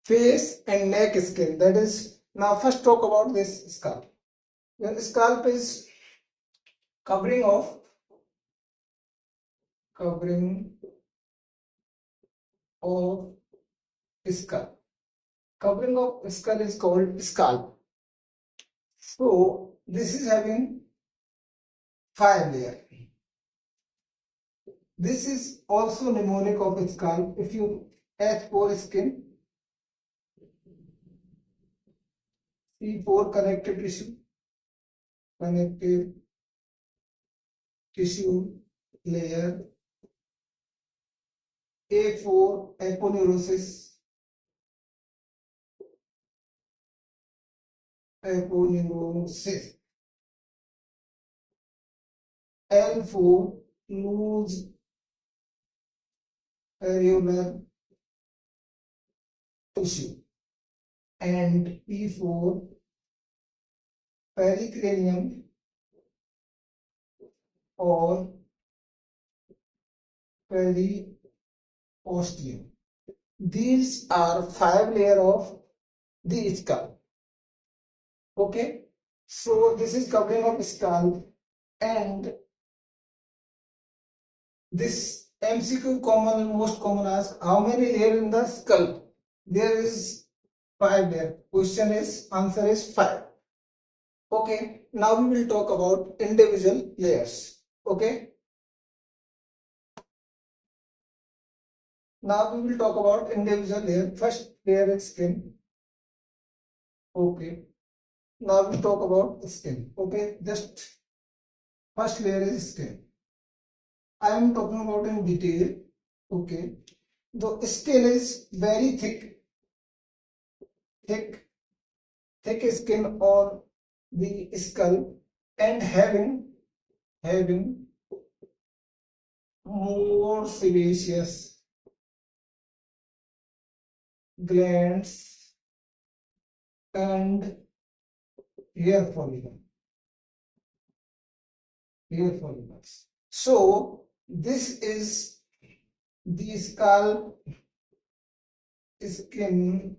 face and neck skin. That is, now first talk about this scalp. Your scalp is covering of skull. Covering of skull is called scalp. So this is having 5 layers. This is also mnemonic of scalp. If you H4 skin, C4 connective tissue layer, A4 aponeurosis, L4 loose areolar tissue, and P4 pericranium or periosteum. These are 5 layers of the skull. Okay, so this is covering of skull, and this MCQ most common ask, how many layers in the skull? There is 5 layers. Answer is 5. Okay, now we will talk about individual layers. Okay, now we will talk about individual layer. First layer is skin. Okay, now we talk about skin. Okay, just first layer is skin. I am talking about in detail. Okay, the skin is very thick skin on the skull, and having more sebaceous glands and hair follicles. So this is the scalp skin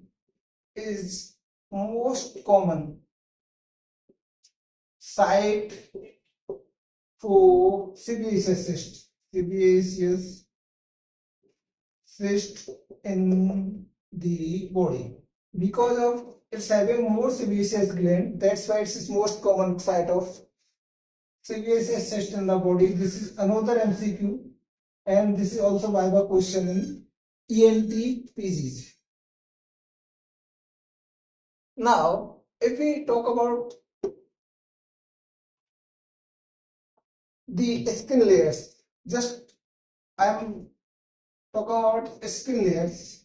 is most common site for sebaceous cyst in the body. Because of it's having more sebaceous gland, that's why it's most common site of sebaceous cyst in the body. This is another MCQ, and this is also Viva question in ENT PGs. Now, if we talk about the skin layers, just I am talking about skin layers.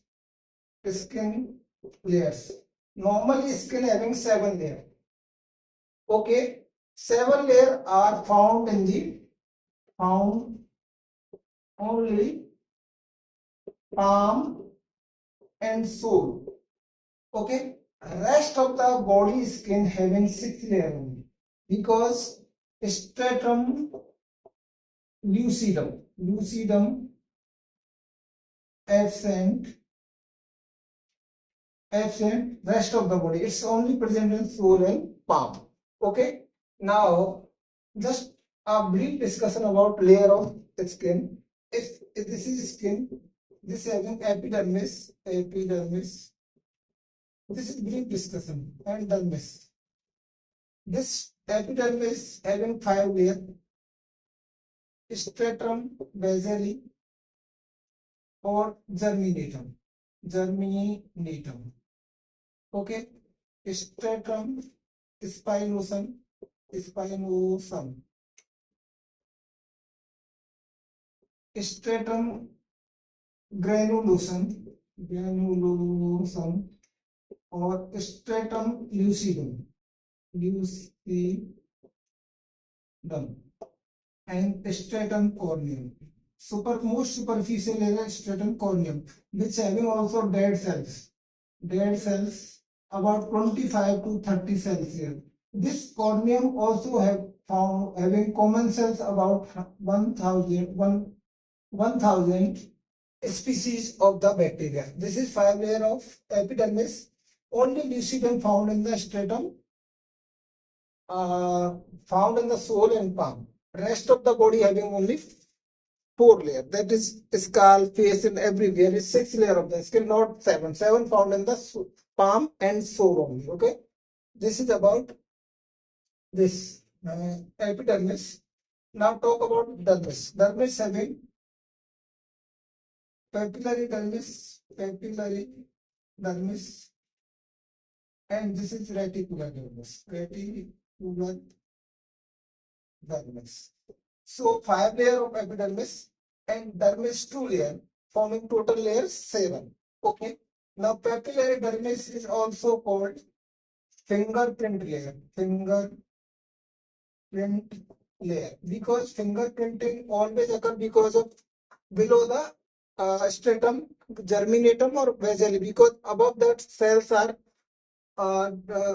Normally skin having 7 layers. Okay, 7 layers are found only palm and sole. Okay, rest of the body skin having 6 layers only, because stratum lucidum absent, rest of the body it's only present in sole and palm. Okay, now just a brief discussion about layer of skin. If this is skin, this is having epidermis, this is brief discussion, and dermis. This epidermis having 5 layers, stratum basale or germinatum. Okay, stratum spinosum, stratum granulosum, or stratum lucidum, and stratum corneum. Most superficial layer is stratum corneum, which having also dead cells, about 25 to 30 cells here. This corneum also having common cells about 1000 species of the bacteria. This is 5 layer of epidermis. Only lucidum found in the stratum, found in the sole and palm. Rest of the body having only 4 layer. That is skull, face, and everywhere is 6 layer of the skin, not 7. 7 found in the palm and sole only. Okay. This is about this epidermis. Now talk about dermis. Dermis having papillary dermis, and this is reticular dermis. Reticular dermis. So 5 layer of epidermis and dermis 2 layer, forming total layers 7. Okay. Now papillary dermis is also called fingerprint layer. Fingerprint layer, because fingerprinting always occur because of below the stratum germinatum or basally, because above that cells are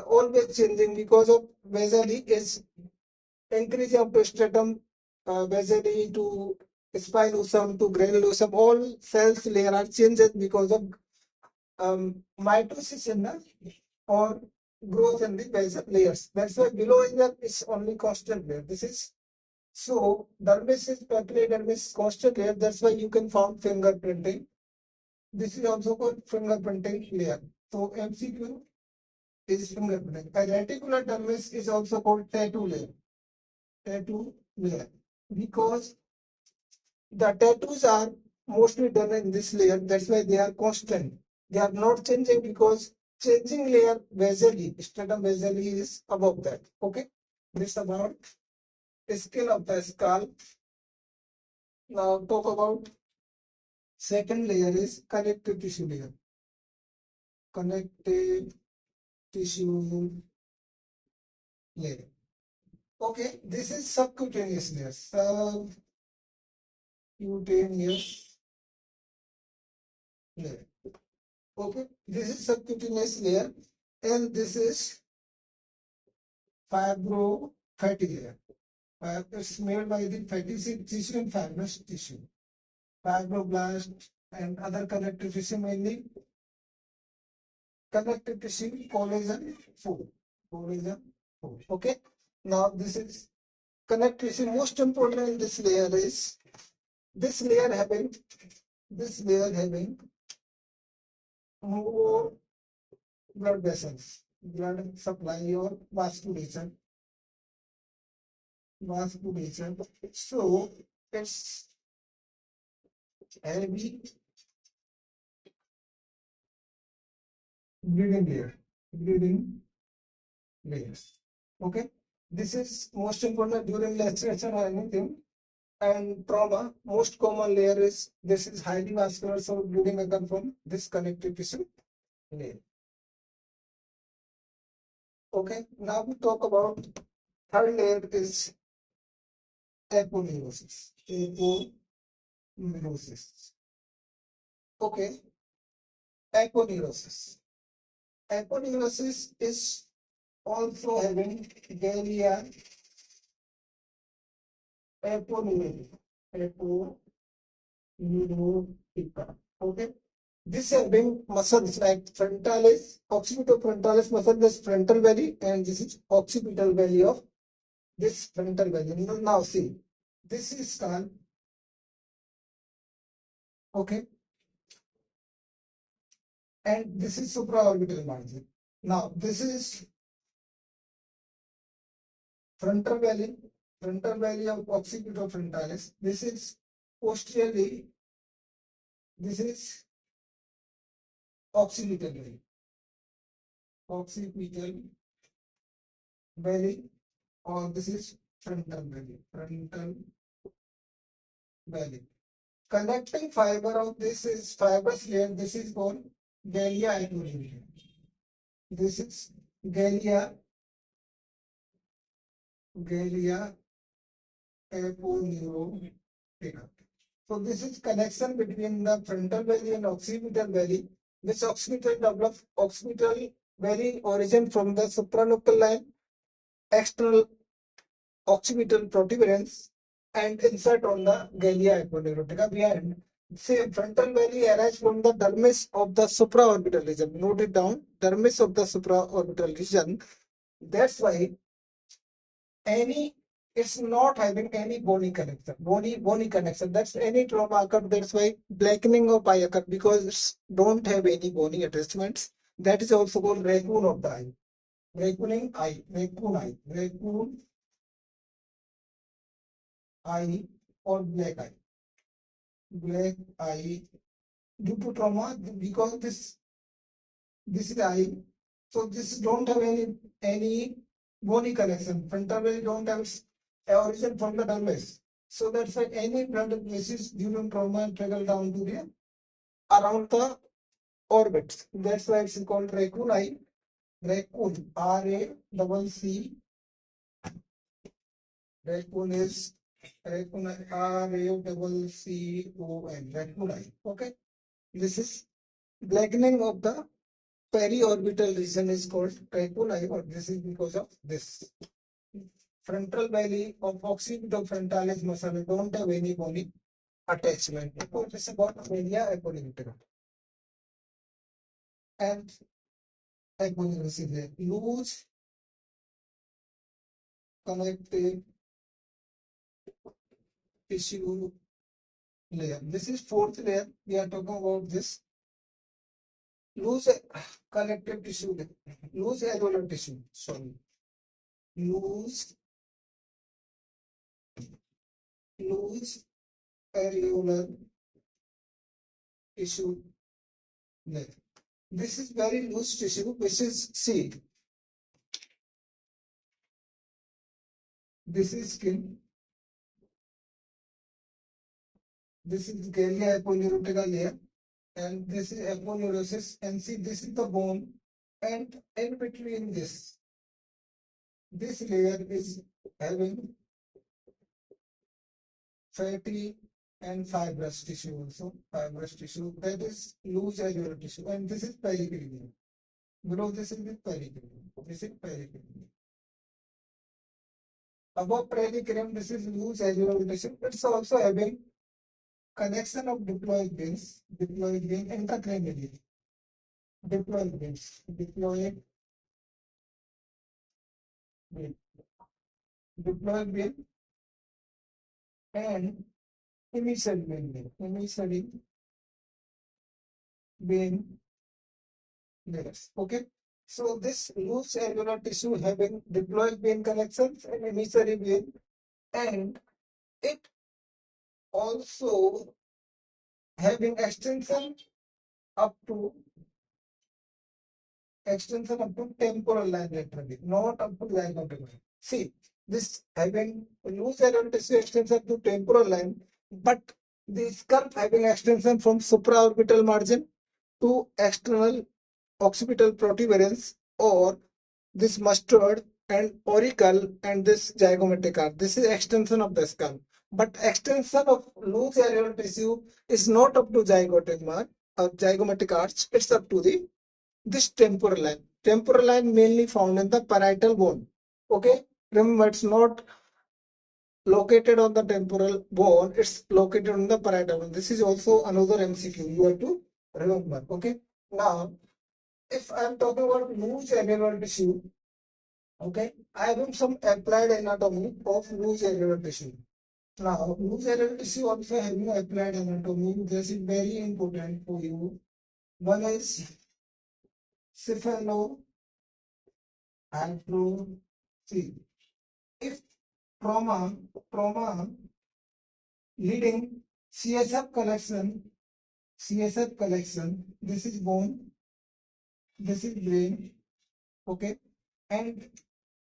always changing because of basally is increasing of the stratum basally to spinosum to granulosum. All cells layer are changes because of mitosis in the or growth in the basal layers. That's why below is only constant layer. This is so dermis is papillary dermis constant layer. That's why you can found fingerprinting. This is also called fingerprinting layer. So MCQ is fingerprinting. A reticular dermis is also called tattoo layer. Tattoo layer, because the tattoos are mostly done in this layer. That's why they are constant. They are not changing because changing layer basally, stratum basally is above that. Okay. This about skin of the skull. Now talk about second layer is connective tissue layer. Connective tissue layer. Okay, this is subcutaneous layer. Subcutaneous layer. Okay, this is subcutaneous layer, and this is fibrofatty layer. It's made by the fatty tissue and fibrous tissue. Fibroblast and other connective tissue, mainly connective tissue, collagen 4. Collagen 4. Okay. Now this is connective tissue. Most important in this layer is this layer having more blood vessels, blood supply or vasculature. So it's heavy bleeding layers. Okay. This is most important during laceration or anything. And trauma, most common layer is this is highly vascular, so bleeding occur from this connective tissue layer. Okay, now we talk about third layer is aponeurosis. Aponeurosis. Okay, aponeurosis. Aponeurosis is also having Gallia aponeurotica. Okay. This having muscles like frontalis, occipitofrontalis muscle, this frontal belly, and this is occipital belly of this frontal belly. Now see, this is skull. Okay. And this is supraorbital margin. Now this is frontal belly of occipitofrontalis. This is posteriorly, this is occipital belly. Occipital belly, or this is frontal belly. Connecting fiber of this is fibrous layer. This is called Gallia aponeurotica. This is Gallia aponeurotica. So this is connection between the frontal belly and occipital belly. This occipital belly origin from the supranuchal line, external occipital protuberance, and insert on the Gallia aponeurotica behind. Say frontal belly arises from the dermis of the supraorbital region. Note it down. Dermis of the supraorbital region. That's why any it's not having any bony connection. That's any trauma occurred. That's why blackening of eye occur because it's don't have any bony attachments. That is also called raccoon of the eye. Raccoon eye or black eye due to trauma because this is eye. So this don't have any bony connection. Frontal belly don't have origin from the dermis. So that's why any blood vessels during trauma travel down to the around the orbits. That's why it's called raccoon eye. Raccoon RACC. Raccoon is raccoon RACCON. Raccoon eye. Okay. This is blackening of the periorbital region is called raccoon eye, or this is because of this. Frontal belly of occipitofrontalis muscle don't have any bony attachment. It is about media equilibrium. And equilibrium is there. Loose connective tissue layer. This is fourth layer. We are talking about this loose connective tissue layer. Loose alveolar tissue. Sorry. Loose alveolar tissue layer. This is very loose tissue, which is see. This is skin. This is Gallia aponeurotica layer, and this is aponeurosis. And see, this is the bone, and in between this layer is having fatty and fibrous tissue also. Fibrous tissue that is loose alveolar tissue, and this is pericardium. Below this is the pericardium. This is pericardium. Above pericardium, this is loose alveolar tissue. It's also having connection of diploid veins intracranially. Diploid vein, and emissary vein layers. Okay. So this loose alveolar tissue having diploid vein connections and emissary vein, and it also having extension up to temporal line laterally, not up to zygotic line. See, this having loose alveolar tissue extension to temporal line, but this curve having extension from supraorbital margin to external occipital protuberance, or this mustard and auricle and this zygomatic arch. This is extension of the skull. But extension of loose alveolar tissue is not up to zygomatic arch. It's up to this temporal line. Temporal line mainly found in the parietal bone. Okay. Remember, it's not located on the temporal bone. It's located on the parietal bone. This is also another MCQ. You have to remember. Okay. Now, if I'm talking about loose alveolar tissue, okay, I have some applied anatomy of loose alveolar tissue. Now, loose alveolar tissue also having applied anatomy. This is very important for you. One is cephalohydrophy. If trauma leading CSF collection, this is bone, this is brain, okay, and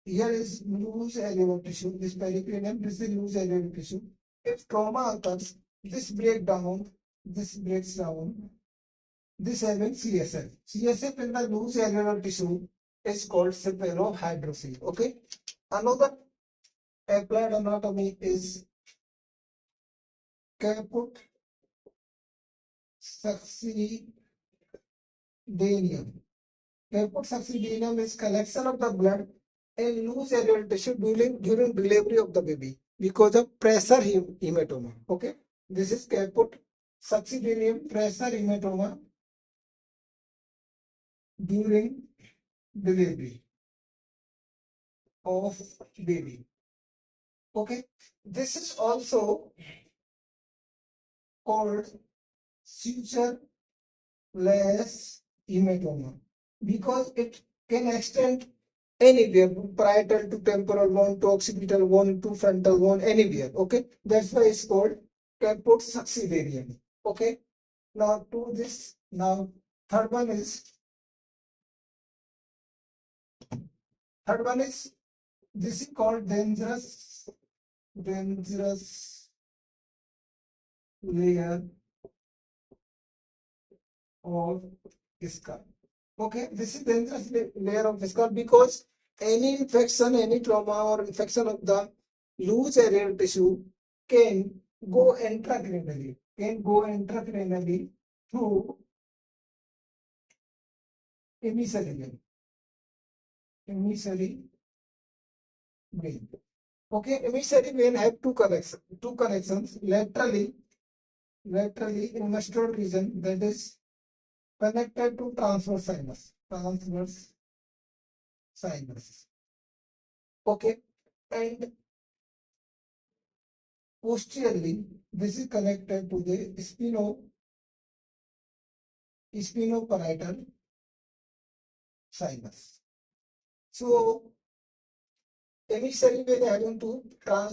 here is loose alveolar tissue, this pericardium, this is loose alveolar tissue. If trauma occurs, this breaks down, this having CSF. CSF in the loose alveolar tissue is called cephalohydrophy. Okay. Another applied anatomy is caput succedaneum. Caput succedaneum is collection of the blood in loose alveolar tissue during delivery of the baby because of pressure hematoma. Okay. This is caput succedaneum pressure hematoma during delivery of baby. Okay, this is also called sutureless hematoma because it can extend anywhere, parietal to temporal bone to occipital bone to frontal bone, anywhere. Okay, that's why it's called caput succedaneum. Okay, now to this, now third one is third one is this is called dangerous layer of skull. Okay, this is dangerous layer of skull because any infection, any trauma or infection of the loose area tissue can go intracranially, through emissary vein, emissary vein. Okay, emissary vein have two connections laterally in muscular region that is connected to transverse sinus. Okay, and posteriorly, this is connected to the spinoparietal sinus. So, emissary vein having to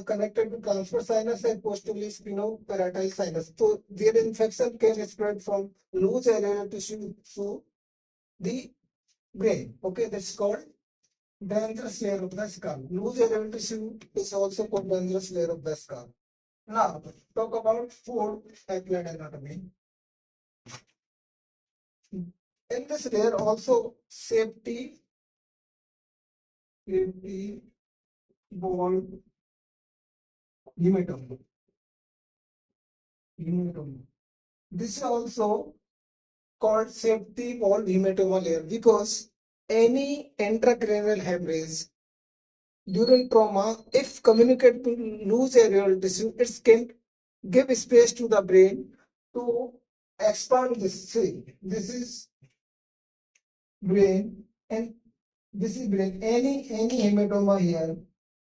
connected to transverse sinus and posteriorly spinoparietal sinus. So, their infection can spread from loose area tissue to the brain. Okay, that's called dangerous layer of the skull. Loose area tissue is also called dangerous layer of the skull. Now, talk about fourth applied anatomy. In this layer also safety ball hematoma. This is also called safety ball hematoma layer because any intracranial hemorrhage during trauma, if communicate to loose areal tissue, it can give space to the brain to expand this. See, this is brain and this is brain. Any hematoma here,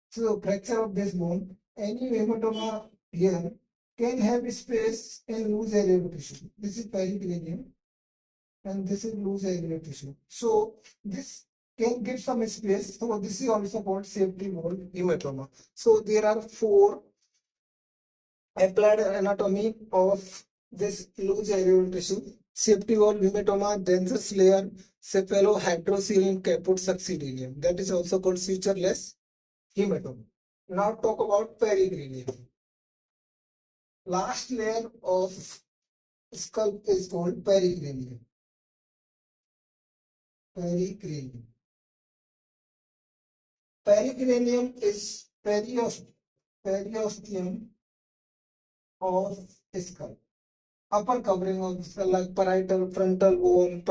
so fracture of this bone, any hematoma here can have space in loose area tissue. This is pericranium and this is loose area tissue. So this can give some space. So this is also called safety valve hematoma. So there are four applied anatomy of this loose area tissue. Safety valve hematoma, dangerous layer, cephalohydrocele, caput succedaneum. That is also called sutureless hematoma. Now talk about pericranium. Last layer of skull is called pericranium. Pericranium. Pericranium is periosteum of skull. Upper covering of skull like frontal bone,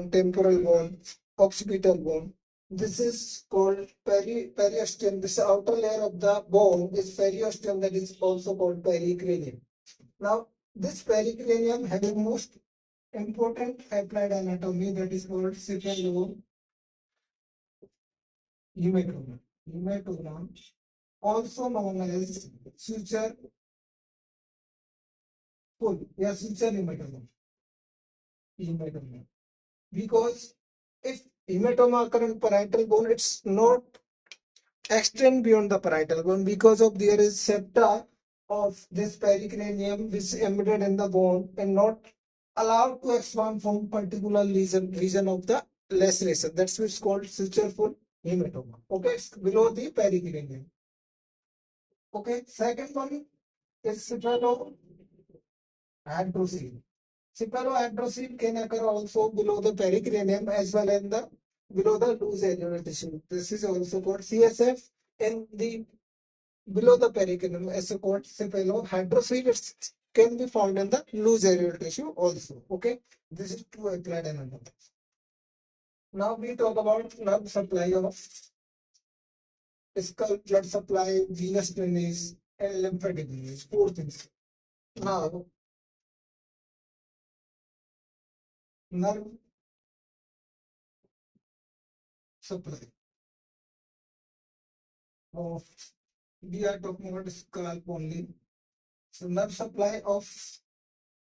temporal bone, occipital bone. This is called periosteum. This outer layer of the bone is periosteum, that is also called pericranium. Now, this pericranium having most important applied anatomy that is called cephalohematoma. Hematoma, also known as suture full, yeah, suture hematoma. Because if hematoma occur in parietal bone, it's not extend beyond the parietal bone because of there is septa of this pericranium which is embedded in the bone and not allowed to expand from particular region of the laceration. That's what's called sutureful hematoma. Okay, it's below the pericranium. Okay, second one is cephalohydrocele. Cephalohydrocele can occur also below the pericranium as well as the below the loose alveolar tissue. This is also called CSF in the below the pericranium as called cephalohydrocele. It can be found in the loose alveolar tissue also. Okay, this is two applied anatomy. Now we talk about nerve supply of skull, blood supply, venous drainage, and lymphatic drainage. Four things. Now nerve supply of, we are talking about scalp only. So nerve supply of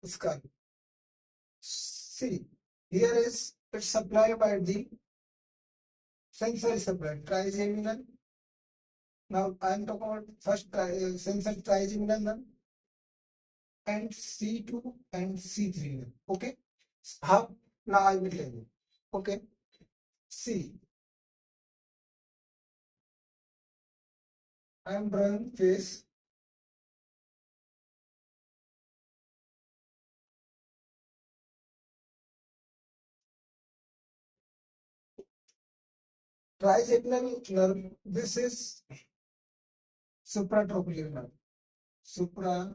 scalp. See, here is it's supplied by the sensory supply, trigeminal. Now I am talking about first sensory trigeminal nerve and C2 and C3 nerve. Okay. How? Now I will tell you. Okay. See, I am drawing face. Trigeminal nerve. This is supratrochlear nerve. Supratrochlear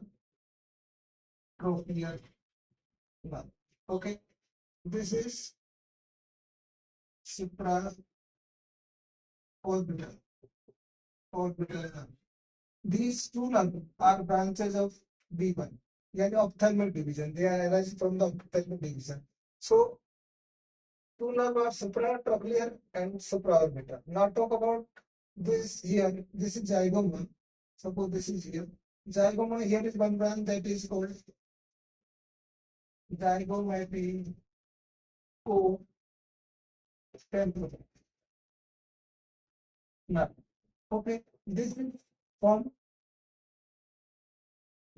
nerve. Okay. This is supraorbital orbital nerve. These two nerves are branches of B1, yani ophthalmic division. They are arising from the ophthalmic division. So two nerves are supratrochlear and supraorbital. Now talk about this here. This is zygoma. Suppose this is here. Zygoma, here is one branch that is called zygomatico temporal nerve. Okay, this will form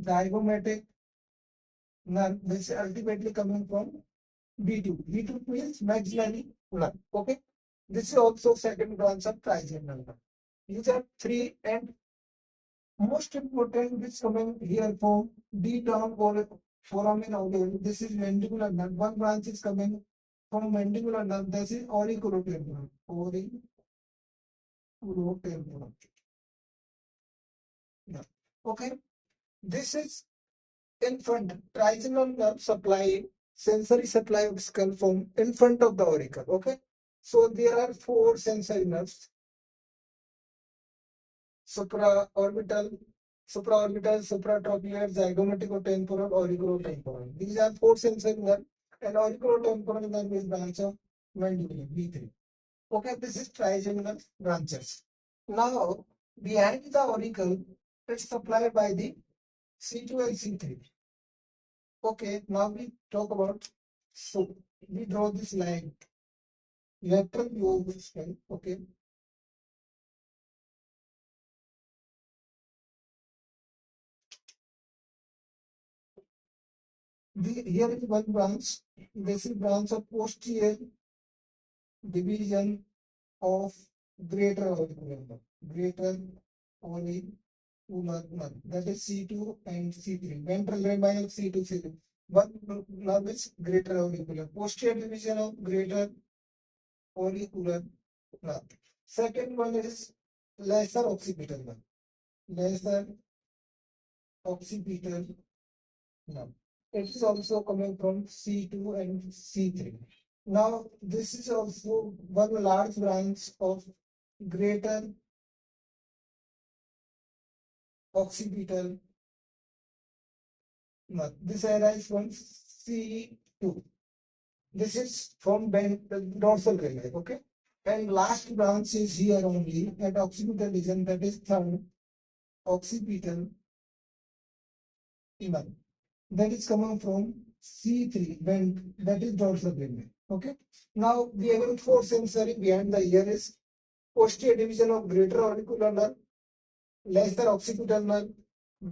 zygomatic nerve, which is ultimately coming from B2. B2 means maxillary nerve. Okay, this is also second branch of trigeminal nerve. These are three, and most important which coming here from D term or foramen ovale. This is mandibular nerve. One branch is coming from mandibular nerve. This is auriculotemporal. Auriculotemporal. Yeah. Okay. This is in front. Trigeminal nerve supply, sensory supply of skull from in front of the auricle. Okay. So there are four sensory nerves: supraorbital, supratrochlear, zygomaticotemporal, auriculotemporal. These are four sensory nerves, and auriculotemporal nerve is branch of mandibular B3. Okay, this is trigeminal branches. Now, behind the auricle, it's supplied by the C2 and C3. Okay, now we talk about, so we draw this line, lateral view of this line. Okay, here is one branch. This is branch of posterior division of greater auricular nerve. Greater auricular nerve. That is C2 and C3. Ventral lamina of C2, C3. One nerve is greater auricular. Posterior division of greater auricular nerve. Second one is lesser occipital nerve. Lesser occipital nerve. It is also coming from C2 and C3. Now, this is also one large branch of greater occipital nerve. This arises from C2. This is from dorsal raphe. Okay. And last branch is here only at occipital region, that is third occipital nerve. That is coming from C3, when that is dorsal raphe. Okay. Now we have four sensory behind the ear is posterior division of greater auricular nerve, lesser occipital nerve,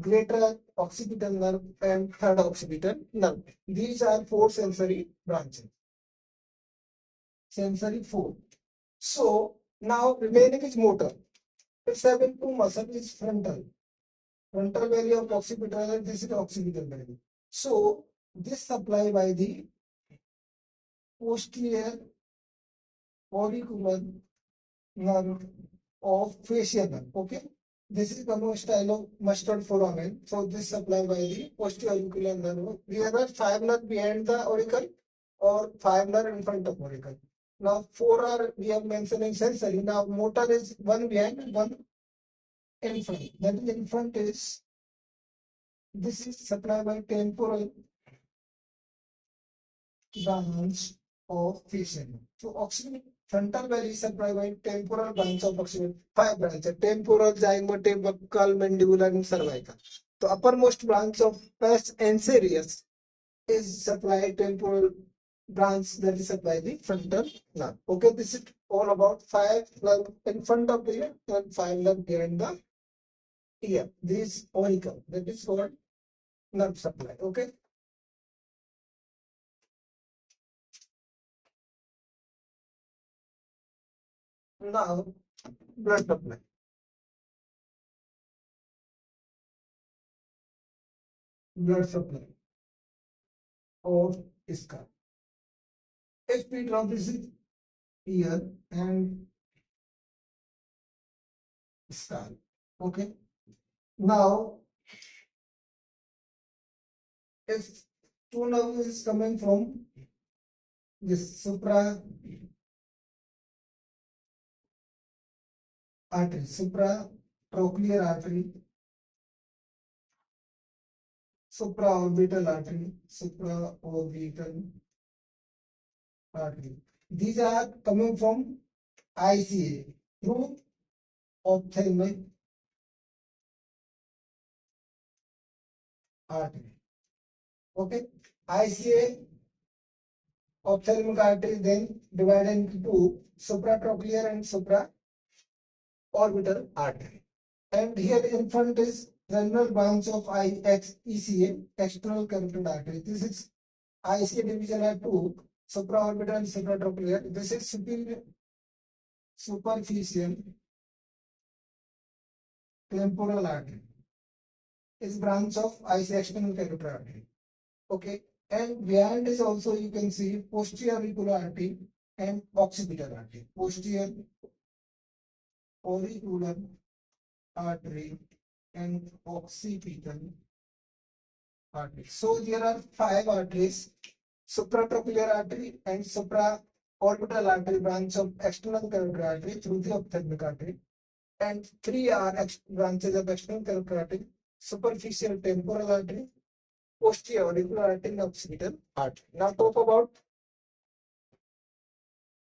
greater occipital nerve, and third occipital nerve. These are four sensory branches. Sensory four. So now remaining is motor. It's having two muscle is frontal. Frontal belly of occipital, and this is occipital belly. So this supply by the posterior auricular nerve of facial nerve. Okay. This is the style of mustard foramen. So this supply by the posterior auricular nerve. We have got five nerve behind the auricle or five nerve in front of auricle. Now four are we have mentioned in sensory. Now motor is one behind and one in front. That is in front is, this is supplied by temporal branch of facial. So occipital frontal belly is supplied by temporal branch of occipital. Five branches: temporal, zygomatic, mandibular, and cervical. The uppermost branch of pes anserius is supplied temporal branch that is supplied the frontal nerve. Okay, this is all about five nerve in front of the ear and five nerve behind the ear. This auricle that is called nerve supply. Okay. Now blood supply. Blood supply of scalp. If we draw this ear and scalp. Okay. Now if two nerve is coming from this supra artery, supratrochlear artery, supraorbital artery, supraorbital artery. These are coming from ICA through ophthalmic artery. Okay, ICA ophthalmic artery then divided into two, supratrochlear and supraorbital artery. And here in front is general branch of ECA, external carotid artery. This is ICA division are two, supraorbital and supratrochlear. This is superior superficial temporal artery. Is branch of ICA external carotid artery. Okay, and behind is also you can see posterior auricular artery and occipital artery. Posterior auricular artery and occipital artery. So there are five arteries: supratrochlear artery and supraorbital artery, branch of external carotid artery through the ophthalmic artery, and three are branches of external carotid artery: superficial temporal artery, posterior auricular artery, and occipital artery. Now talk about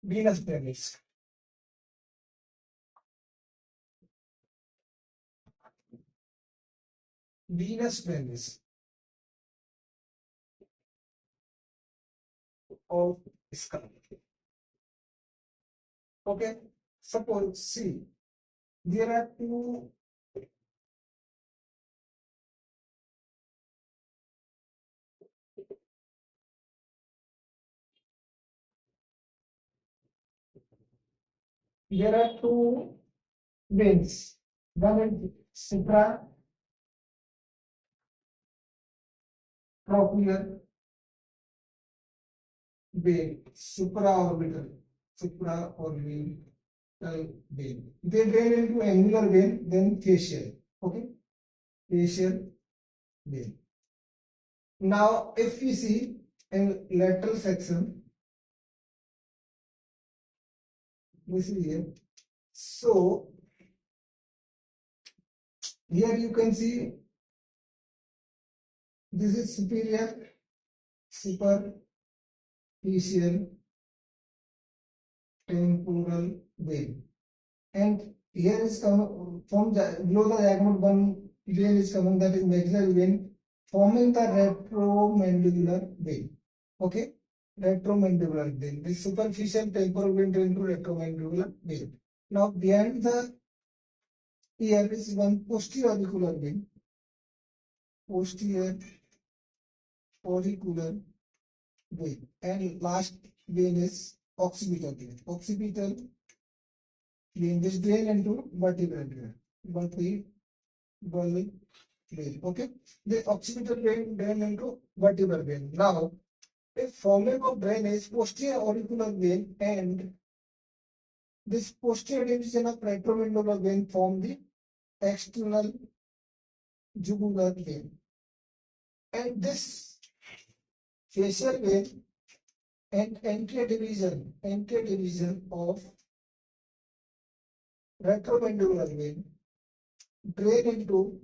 venous drainage. Venous drainage of skull. Okay, suppose see there are two veins. One is supratrochlear vein, supraorbital vein. They drain into angular vein, then facial. Okay, facial vein. Now, if we see in lateral section, this is here. So here you can see this is superficial temporal vein, and here is coming from below the diagonal one vein is coming, that is maxillary vein, forming the retromandibular vein. Okay, retromandibular vein. This superficial temporal vein drains to retromandibular vein. Now behind the ear is one posterior auricular vein. Posterior auricular vein, and last vein is occipital vein. Occipital vein which drain into vertebral vein. Vertebral vein. Okay, the occipital vein drain into vertebral vein. Now, if forming of drainage posterior auricular vein and this posterior division of retromandibular vein form the external jugular vein, and this facial vein and anterior division of retromandibular vein drain into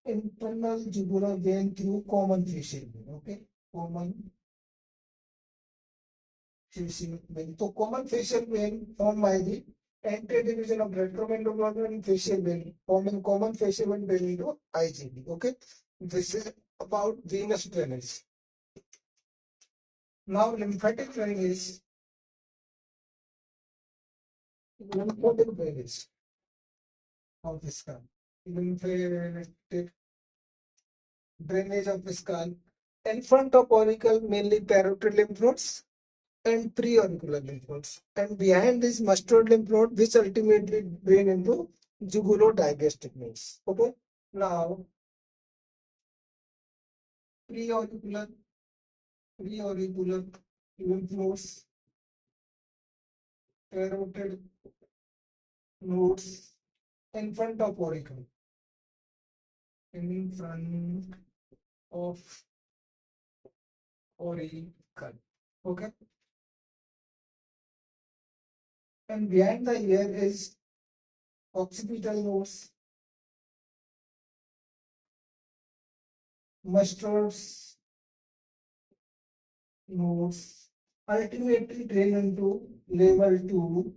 internal jugular vein through common facial vein. Okay, common facial vein. So common facial vein formed by the anti-division of retromandibular and facial vein, forming common facial vein into IGV. Okay, this is about venous drainage. Now lymphatic drainage. Lymphatic drainage of the skull. Lymphatic drainage of the skull. In front of auricle, mainly parotid lymph nodes and preauricular lymph nodes. And behind this mustard lymph node, which ultimately drain into jugulo-digastric nodes. Okay. Now, preauricular lymph nodes, parotid nodes in front of auricle. In front of auricle. Okay. And behind the ear is occipital nodes, mustards nodes, ultimately drain into level 2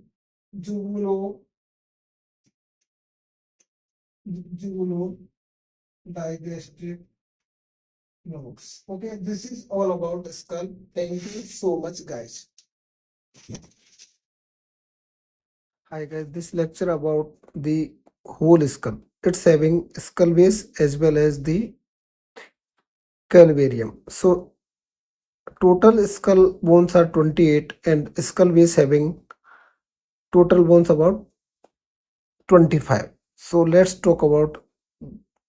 jugulo digastric nodes. Okay, this is all about the skull. Thank you so much, guys. Hi guys, this lecture about the whole skull. It's having skull base as well as the calvarium. So total skull bones are 28 and skull base having total bones about 25. So let's talk about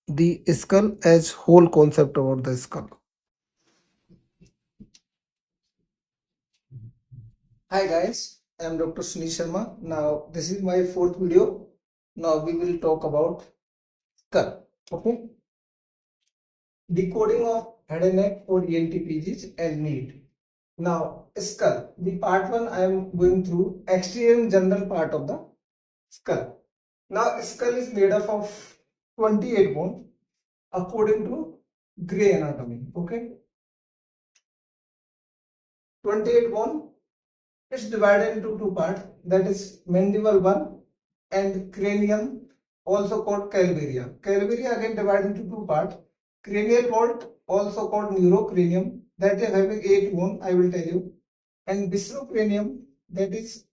the skull as whole concept about the skull. Hi guys, I am Dr. Sunil Sharma. Now this is my fourth video. Now we will talk about skull. Okay. Decoding of head and neck for ENTPGs and need. Now skull. The part 1 I am going through exterior and general part of the skull. Now skull is made up of 28 bones according to Gray anatomy. Okay. 28 bone. It's divided into two parts, that is mandible 1 and cranium, also called calvaria. Calvaria again divided into two parts. Cranial vault, also called neurocranium, that is having 8 bone, I will tell you. And viscerocranium, that is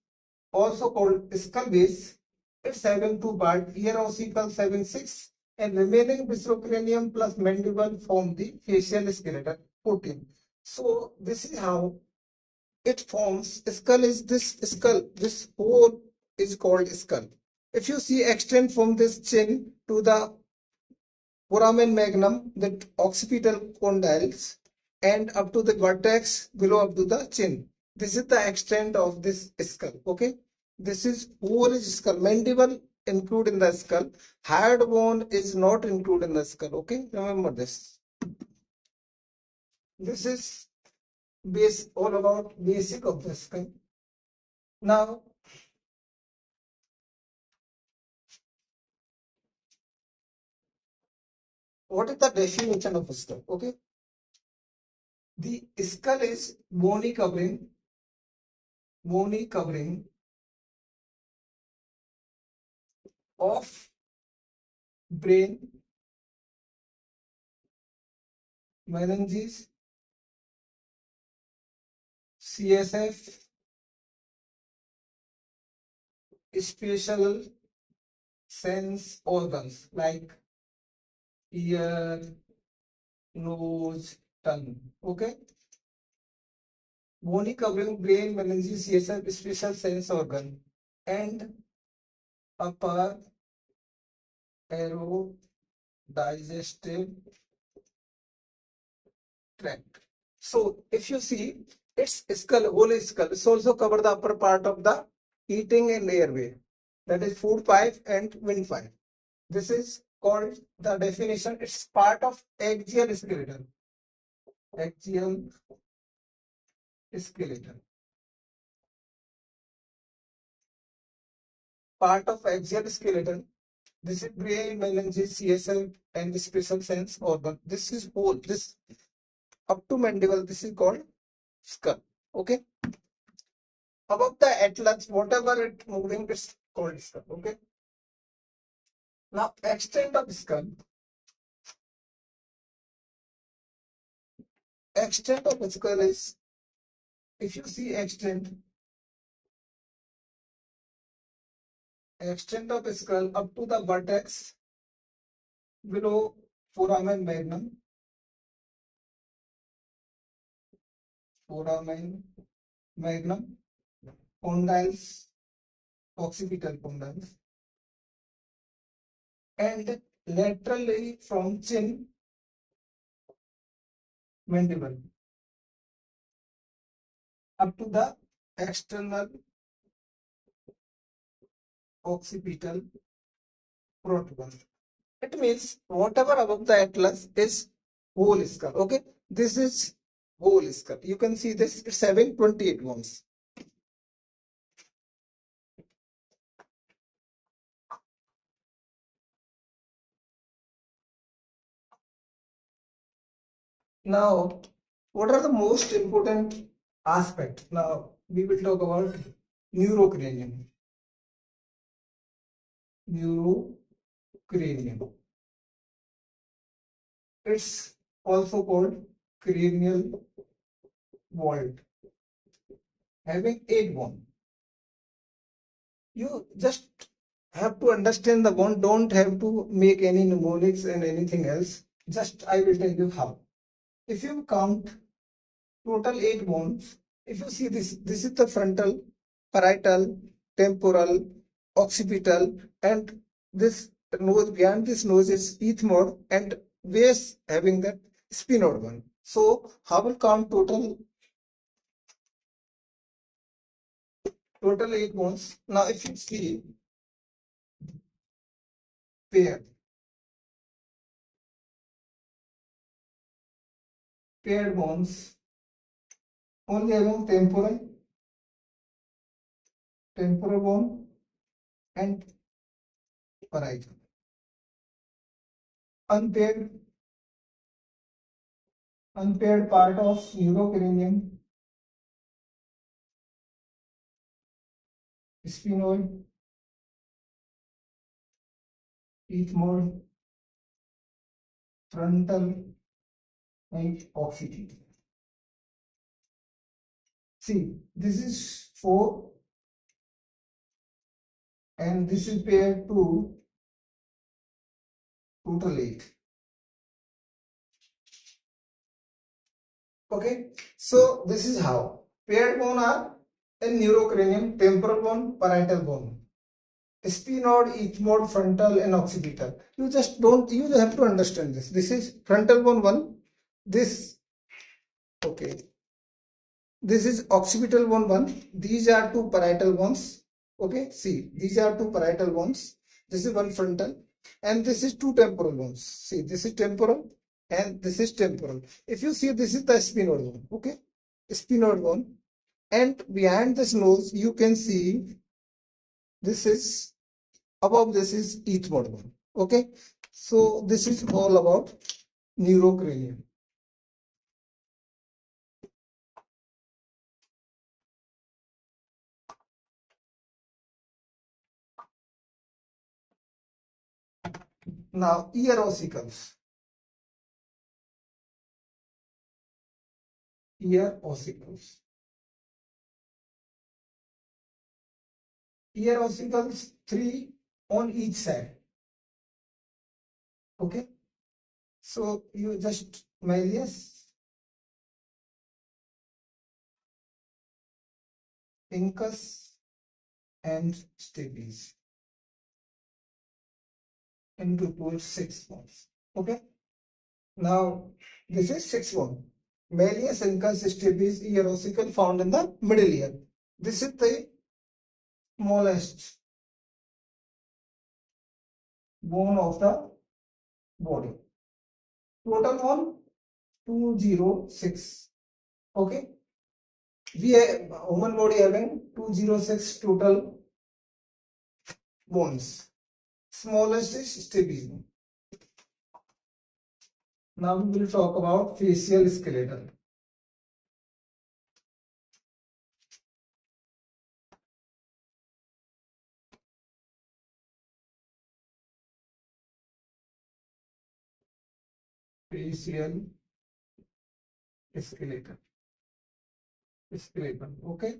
also called skull base. It's having two parts, ear ossicles having 6 and remaining viscerocranium plus mandible form the facial skeleton 14. So this is how it forms. Skull is this skull, this whole is called skull. If you see extend from this chin to the foramen magnum, the occipital condyles, and up to the vertex below up to the chin. This is the extent of this skull. Okay, this is whole is skull. Mandible include in the skull. Hard bone is not included in the skull. Okay, remember this. This is base all about basic of the skull. Now what is the definition of a skull? Okay, the skull is bony covering of brain, meninges, CSF, special sense organs like ear, nose, tongue. Okay, bony covering brain, meninges, CSF, special sense organ, and upper arrow digestive tract. So if you see its skull, whole skull, it's also cover the upper part of the eating and airway. That is food pipe and wind pipe. This is called the definition. It's part of axial skeleton. Axial skeleton. Part of axial skeleton. This is brain, meninges, CSF, and the special sense organ. This is whole. This up to mandible. This is called skull. Okay. Above the atlas, whatever it moving, is called skull. Okay. Now extent of skull. Extent of skull is, if you see extent of skull up to the vertex below foramen magnum, condyles, occipital condyles, and laterally from chin, mandible, up to the external occipital protuberance. It means whatever above the atlas is whole skull. Okay, this is whole skull. You can see this. It's having 28 bones. Now, what are the most important aspects? Now we will talk about neurocranium. Neurocranium. It's also called cranial vault, having 8 bones. You just have to understand the bone. Don't have to make any mnemonics and anything else. Just I will tell you how. If you count total 8 bones, if you see this is the frontal, parietal, temporal, occipital, and this nose, behind this nose is ethmoid, and base having that sphenoid one. So how will count total 8 bones? Now if you see paired bones, only having temporal bone and parietal. Unpaired part of neurocranium, sphenoid, ethmoid, frontal, and occipital. See, this is 4 and this is paired to total 8. Okay, so this is how paired bone are in neurocranium: temporal bone, parietal bone, sphenoid, ethmoid, frontal, and occipital. You just don't. You have to understand this. This is frontal bone 1. This, okay. This is occipital bone 1. These are 2 parietal bones. Okay, see, these are 2 parietal bones. This is 1 frontal, and this is 2 temporal bones. See, this is temporal and this is temporal. If you see, this is the sphenoid bone. Okay, sphenoid bone, and behind this nose you can see this is, above this is ethmoid bone. Okay, so this is all about neurocranium. Now ear ossicles. Ear ossicles. Ear ossicles 3 on each side. Okay, so you just malleus, incus, and stapes into total 6 bones. Okay, now this is 6 bone. Malleus, incus, stapes, ear ossicle found in the middle ear. This is the smallest bone of the body. Total bone 206. Okay, we have human body having 206 total bones. smallest is strabismus. Now we will talk about facial skeleton. Facial skeleton. Skeleton. Okay.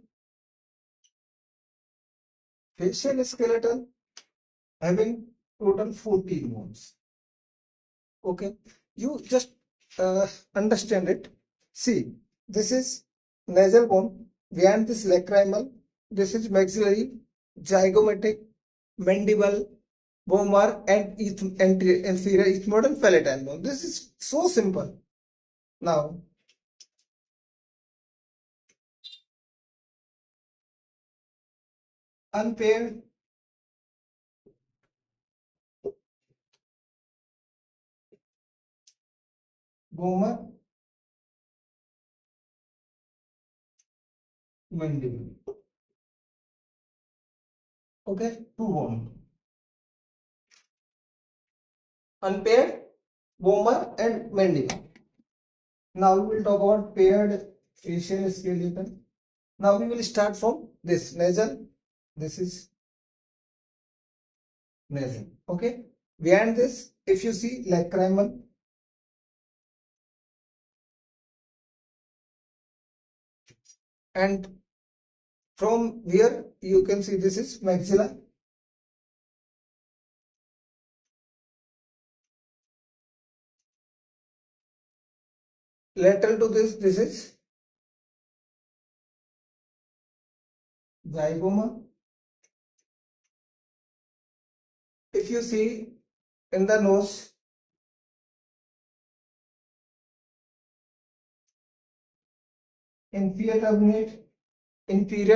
Facial skeleton having total 14 bones. Okay. You just understand it. See, this is nasal bone. Behind this lacrimal. This is maxillary, zygomatic, mandible, vomer, and inferior ethmoid palatine bone. This is so simple. Now, unpaired vomer, mandible. Okay, two bone. Unpaired vomer and mandible. Now we will talk about paired facial skeleton. Now we will start from this nasal. This is nasal. Okay. Behind this, if you see lacrimal, and from here you can see this is maxilla. Lateral to this is zygoma. If you see in the nose, inferior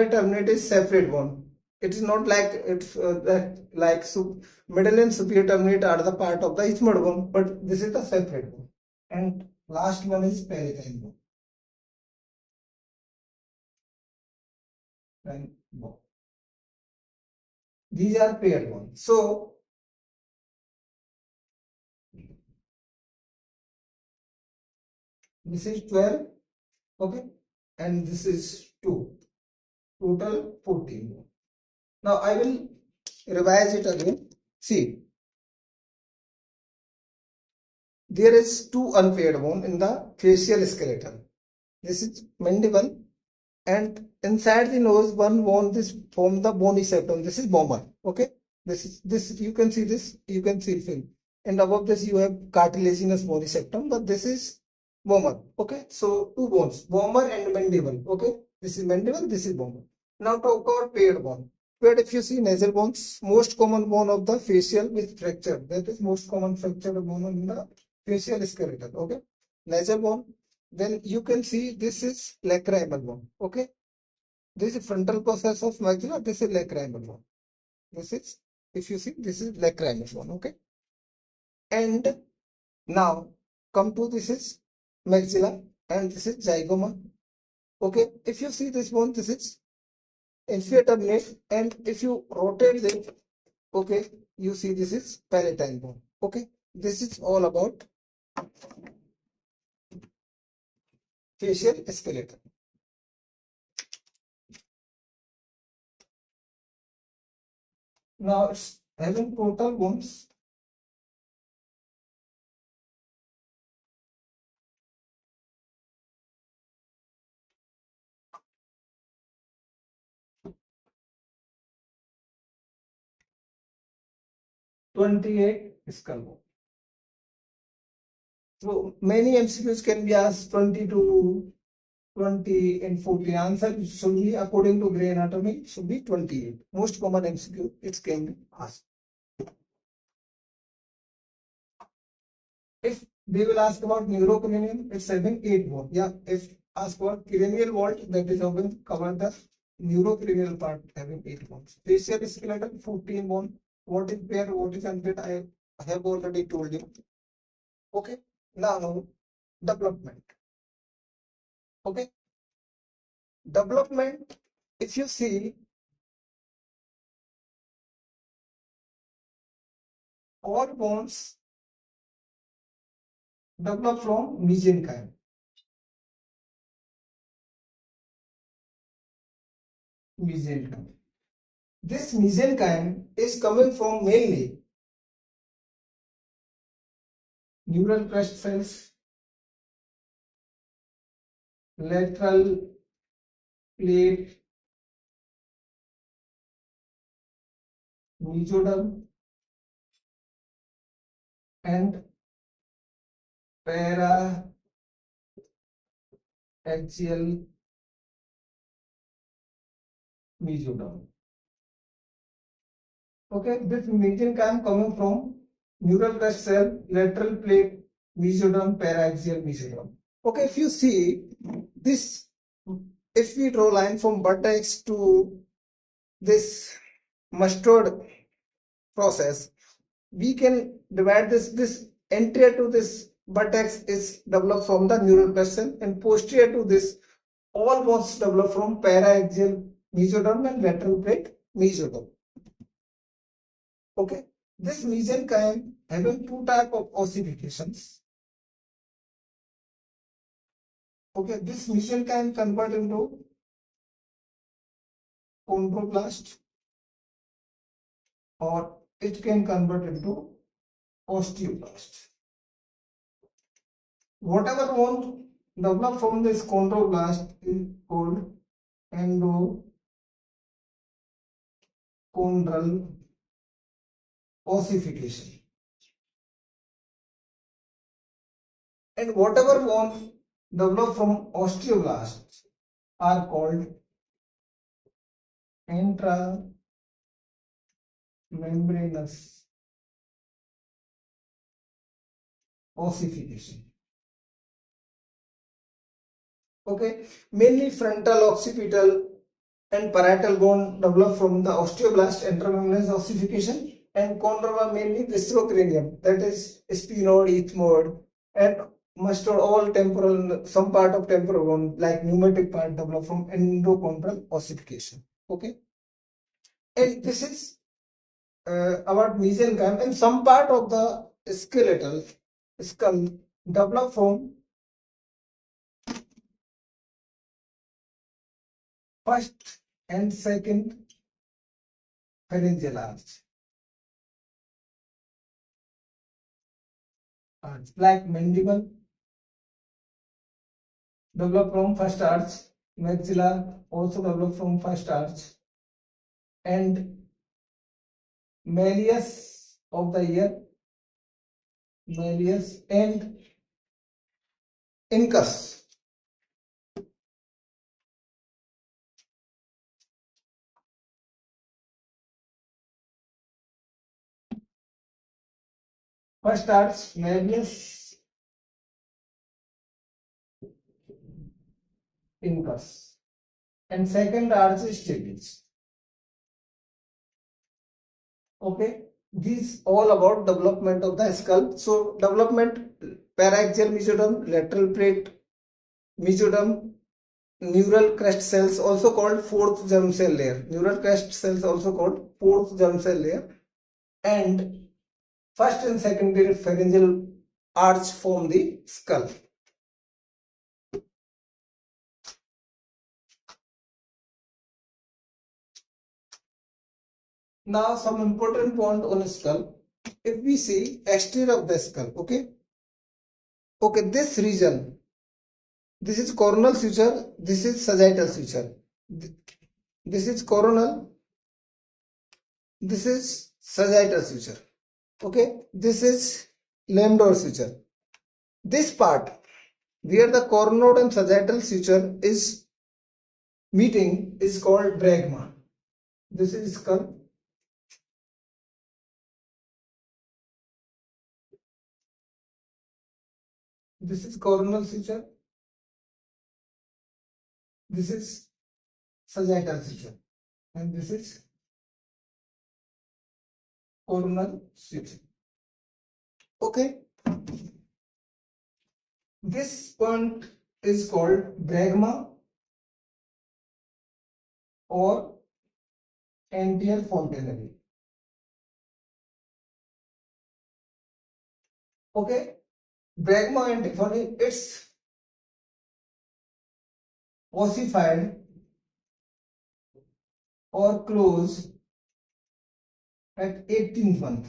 turbinate is separate bone. It is not like it's middle and superior turbinate are the part of the ethmoid bone, but this is the separate bone. And last one is palatine bone. And bone. These are paired bones. So this is 12, okay, and this is 2. Total 14. Now I will revise it again. See, there is two unpaired bone in the facial skeleton. This is mandible, and inside the nose one bone this form the bony septum. This is vomer. Okay, this you can see this, you can see film, and above this you have cartilaginous bony septum, but this is vomer. Okay, so two bones, vomer and mandible. Okay, this is mandible, this is vomer. Now talk about paired bone. Paired, if you see nasal bones, most common bone of the facial with fracture. That is most common fracture bone in the facial skeleton. Okay, nasal bone. Then you can see this is lacrimal bone. Okay, this is frontal process of maxilla. This is lacrimal bone. This is, if you see, this is lacrimal bone. Okay, and now come to this is maxilla, and this is zygoma. Okay, if you see this bone, this is inferior turbinate, and if you rotate it, okay, you see this is palatine bone. Okay, this is all about facial skeleton. Now it's having total bones 28 skull bone. So many MCQs can be asked 20 to 20 and 40. Answer should be according to Gray anatomy should be 28. Most common MCQ it can be asked. If they will ask about neurocranium, it's having 8 bone. Yeah, if ask about cranial vault, that is having covered the neurocranial part having 8 bones. Facial skeleton 14 bone. What is paired, what is unpaired, I have already told you. Okay, now development. Okay, development, if you see All bones develop from mesenchyme. Mesenchyme. This mesenchyme is coming from mainly neural crest cells, lateral plate mesoderm, and paraaxial mesoderm. Okay, this mesenchyme coming from neural crest cell, lateral plate mesoderm, paraaxial mesoderm. Okay, if you see this, if we draw line from buttocks to this mustard process, we can divide this anterior to this buttocks is developed from the neural crest cell, and posterior to this all bones develop from paraaxial mesoderm and lateral plate mesoderm. Okay, this mesenchyme having two type of ossifications. Okay, this mesenchyme convert into chondroblast, or it can convert into osteoblast. Whatever bone develop from this chondroblast is called endochondral ossification. And whatever bone develop from osteoblasts are called intramembranous ossification. Okay, mainly frontal, occipital, and parietal bone develop from the osteoblast intramembranous ossification, and chondroma mainly viscerocranium, that is sphenoid, ethmoid, and mustard all temporal, some part of temporal bone like pneumatic part develop from endochondral ossification. Okay, and this is about mesenchyme, and some part of the skeletal skull develop from first and second pharyngeal arch, like mandible develop from first arch, maxilla also develop from first arch, and malleus of the ear, malleus, and incus. First arch, malleus, incus, and second arch is stapes. Okay, these all about development of the skull. So development paraaxial mesoderm, lateral plate mesoderm, neural crest cells also called fourth germ cell layer, neural crest cells also called fourth germ cell layer, and first and secondary pharyngeal arch form the skull. Now some important point on skull. If we see exterior of the skull, okay, this region, this is coronal suture, this is sagittal suture, this is coronal, this is sagittal suture. Okay, this is lambdoid suture. This part where the coronal and sagittal suture is meeting is called bregma. This is skull. This is coronal suture. This is sagittal suture, and this is coronal suture. Okay, this point is called bregma or anterior fontanelle. Okay, Bregma antiphony, it's ossified or close at 18th month.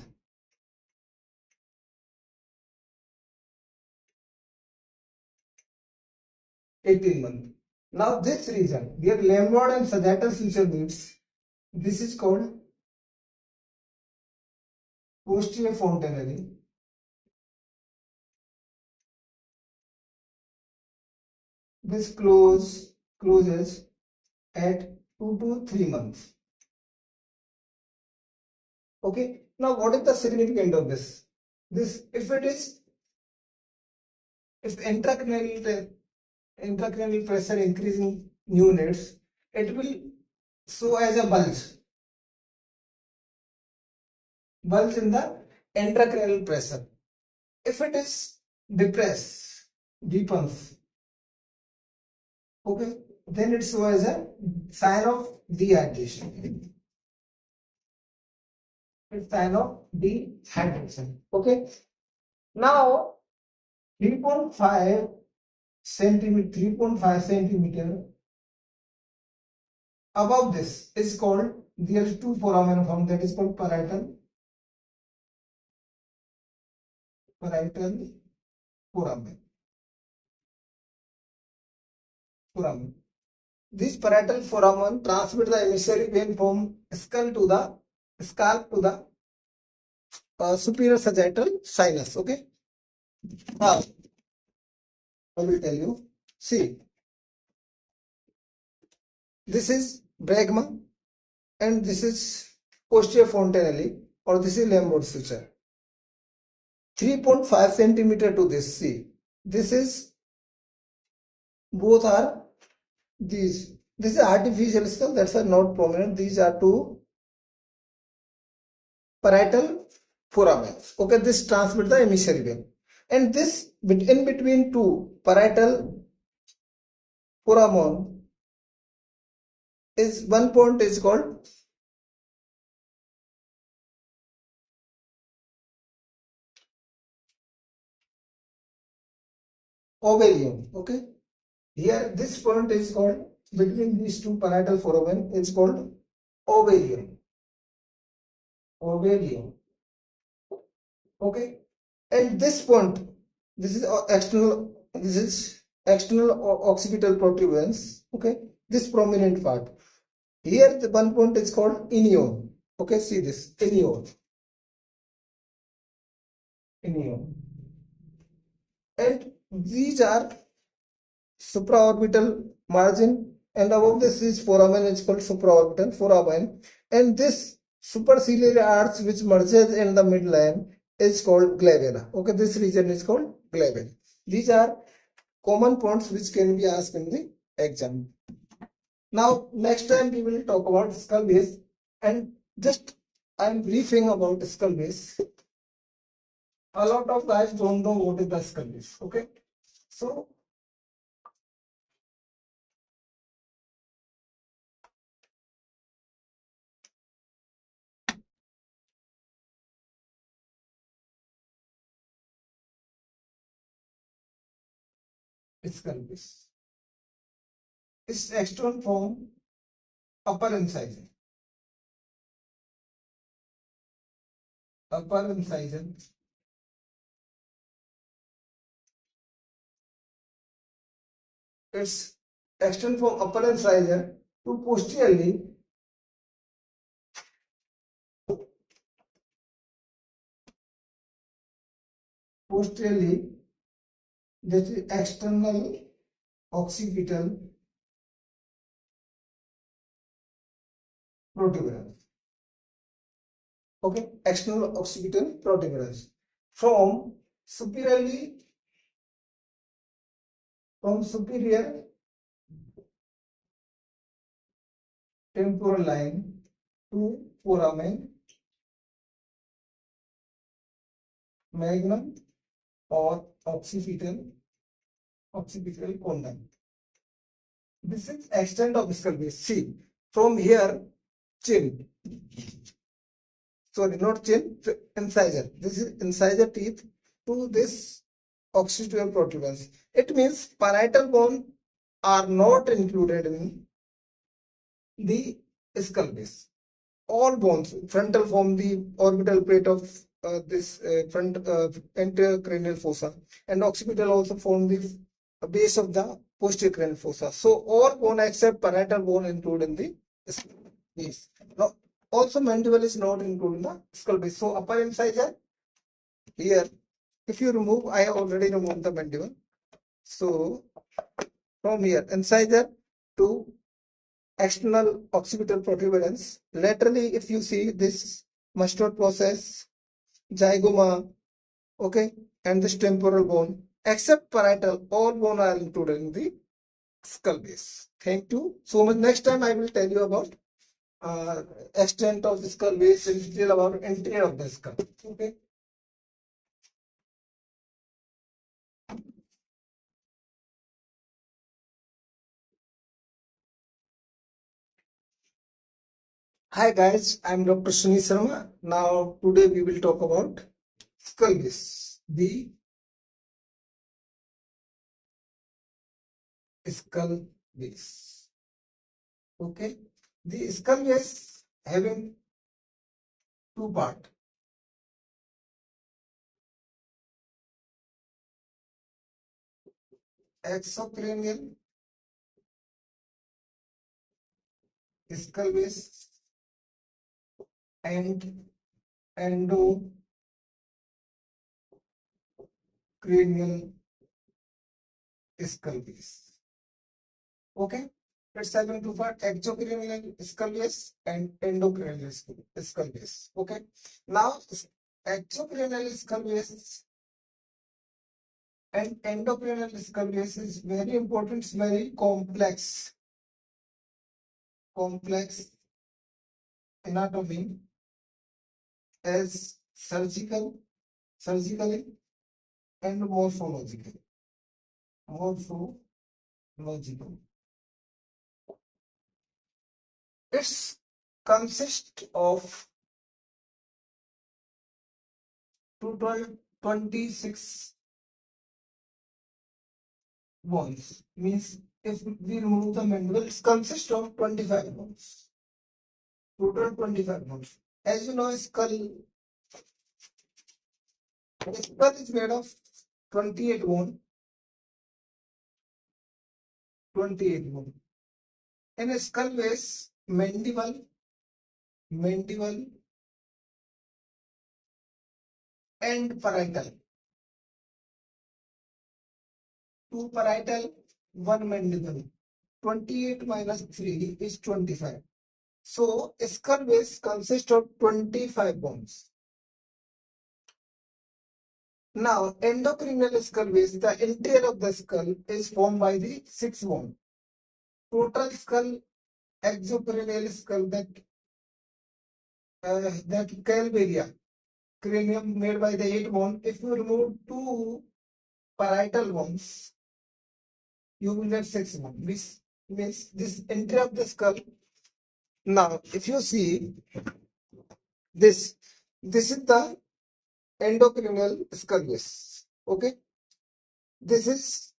18 month. Now this region, where Lamboid and sagittal suture meets, this is called posterior fontanelle. This closes at 2 to 3 months. Okay. Now what is the significance of this? This, if intracranial pressure increasing units, it will show as a bulge in the intracranial pressure. If it is deepens, okay, then it shows as a sign of dehydration. It's sign of dehydration. Okay. Now 3.5 centimeter above this is called, there is two foramen formed, that is called parietal foramen. This parietal foramen transmit the emissary vein from scalp to the superior sagittal sinus. Okay. Now I will tell you. See, this is bregma and this is posterior fontanelle, or this is Lamboid suture. 3.5 centimeter to this. See, this is, both are these. This is artificial skull, that's are not prominent. These are two parietal foramens. Okay, this transmit the emissary vein, and this in between two parietal foramen is one point is called ovarium. Okay, here this point is called, between these two parietal foramen is called ovarium. Okay, and this point, this is external occipital protuberance. Okay, this prominent part here, the one point is called inion. Okay, see this inion, and these are supraorbital margin, and above this is foramen, is called supraorbital foramen, and this superciliary arch which merges in the midline is called glabella. Okay, this region is called glabella. These are common points which can be asked in the exam. Now next time we will talk about skull base, and just I am briefing about skull base. A lot of guys don't know what is the skull base. Okay, so skull base is external from upper incision. It's extend from upper incisor to posteriorly that is external occipital protuberance. Okay, external occipital protuberance from superior temporal line to foramen magnum or occipital condyle. This is extent of skull base. See, from here, chin. Sorry, not chin, incisor. This is incisor teeth. to this occipital protuberance. It means parietal bone are not included in the skull base. All bones, frontal form the orbital plate of this front anterior cranial fossa, and occipital also form the base of the posterior cranial fossa. So all bone except parietal bone included in the skull base. Now, also mandible is not included in the skull base. So upper incisor here, if you remove, I have already removed the mandible. So from here, incisor to external occipital protuberance. Laterally, if you see this mustard process, zygoma, okay, and this temporal bone, except parietal, all bone are included in the skull base. Thank you so much. Next time I will tell you about extent of the skull base and detail about interior of the skull. Okay. Hi guys, I'm Dr. Sunil Sharma. Now today we will talk about skull base. The skull base. Okay. The skull base having two parts. Exocranial skull base and endocranial skull base. Okay. Let's having two parts, exocranial skull base and endocranial skull base. Okay. Now exocranial skull base and endocranial skull base is very important. It's very complex anatomy as surgically and morphological. It consists of total 26 bones. Means if we remove the mandible, it consists of 25 bones. Total 25 bones. As you know, skull is made of 28 bone. 28 bone. In a skull base, mandible, and parietal. Two parietal, one mandible. 28 minus 3 is 25. So skull base consists of 25 bones. Now endocrinal skull base, the interior of the skull is formed by the 6 bones. Total skull, exocranial skull, that calvaria, cranium made by the 8 bone. If you remove 2 parietal bones, you will get 6 bones. This means this interior of the skull. Now, if you see this, this is the endocranial skull base. Okay, this is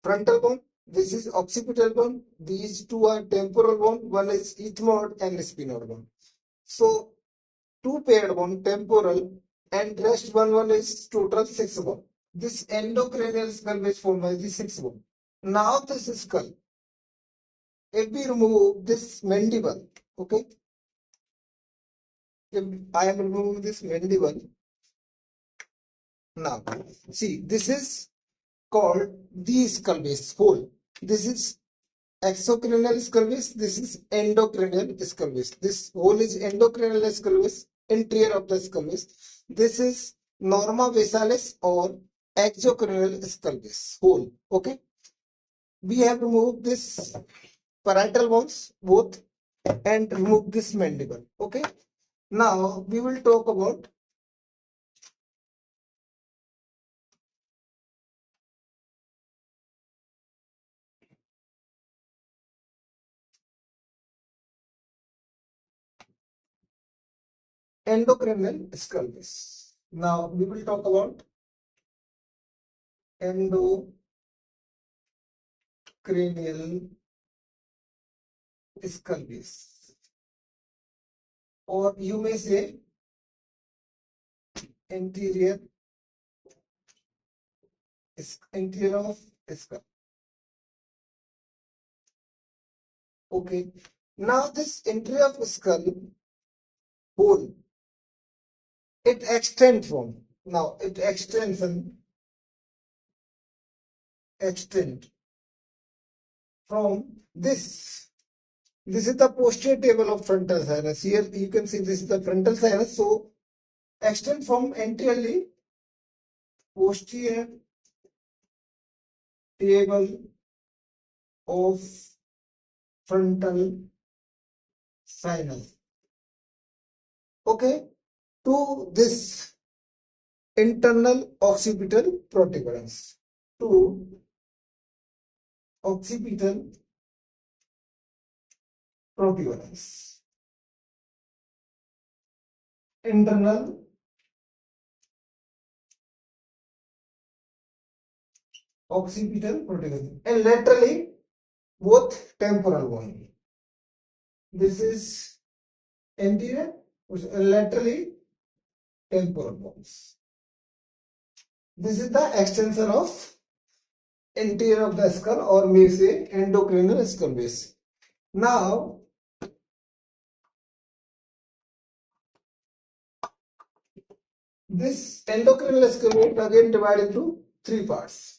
frontal bone. This is occipital bone. These two are temporal bone. One is ethmoid and sphenoid bone. So two paired bone, temporal, and rest one is total 6 bone. This endocranial skull base formed by the 6 bone. Now this skull, if we remove this mandible, okay, if I am removing this mandible, now see, this is called the skull base whole. This is exocranial skull base, this is endocranial skull base. This whole is endocranial skull base, interior of the skull base. This is norma basalis or exocranial skull base whole. Okay, we have removed this parietal bones both and remove this mandible. Okay, now we will talk about endocranial skull base. Now we will talk about endocranial skull base, or you may say anterior of skull. Okay. Now this anterior of skull bone, it extends from, now it extend from this. This is the posterior table of frontal sinus. Here you can see this is the frontal sinus. So extend from anteriorly posterior table of frontal sinus. Okay, to this internal occipital protuberance. To occipital protuberance. Internal occipital protuberance. And laterally both temporal bone. This is anterior, laterally temporal bones. This is the extension of anterior of the skull, or may say endocranial skull base. Now, this endocranial skull base again divided into three parts.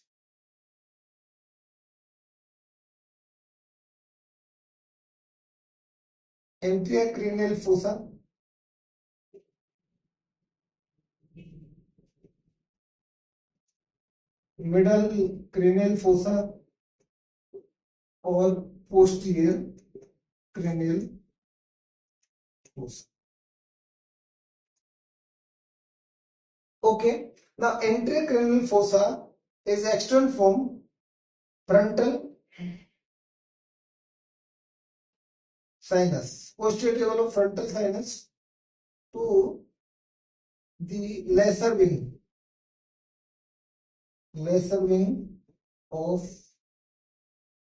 Anterior cranial fossa, middle cranial fossa, or posterior cranial fossa. Okay, now anterior cranial fossa is extend from frontal sinus, posterior table of frontal sinus, to the lesser wing of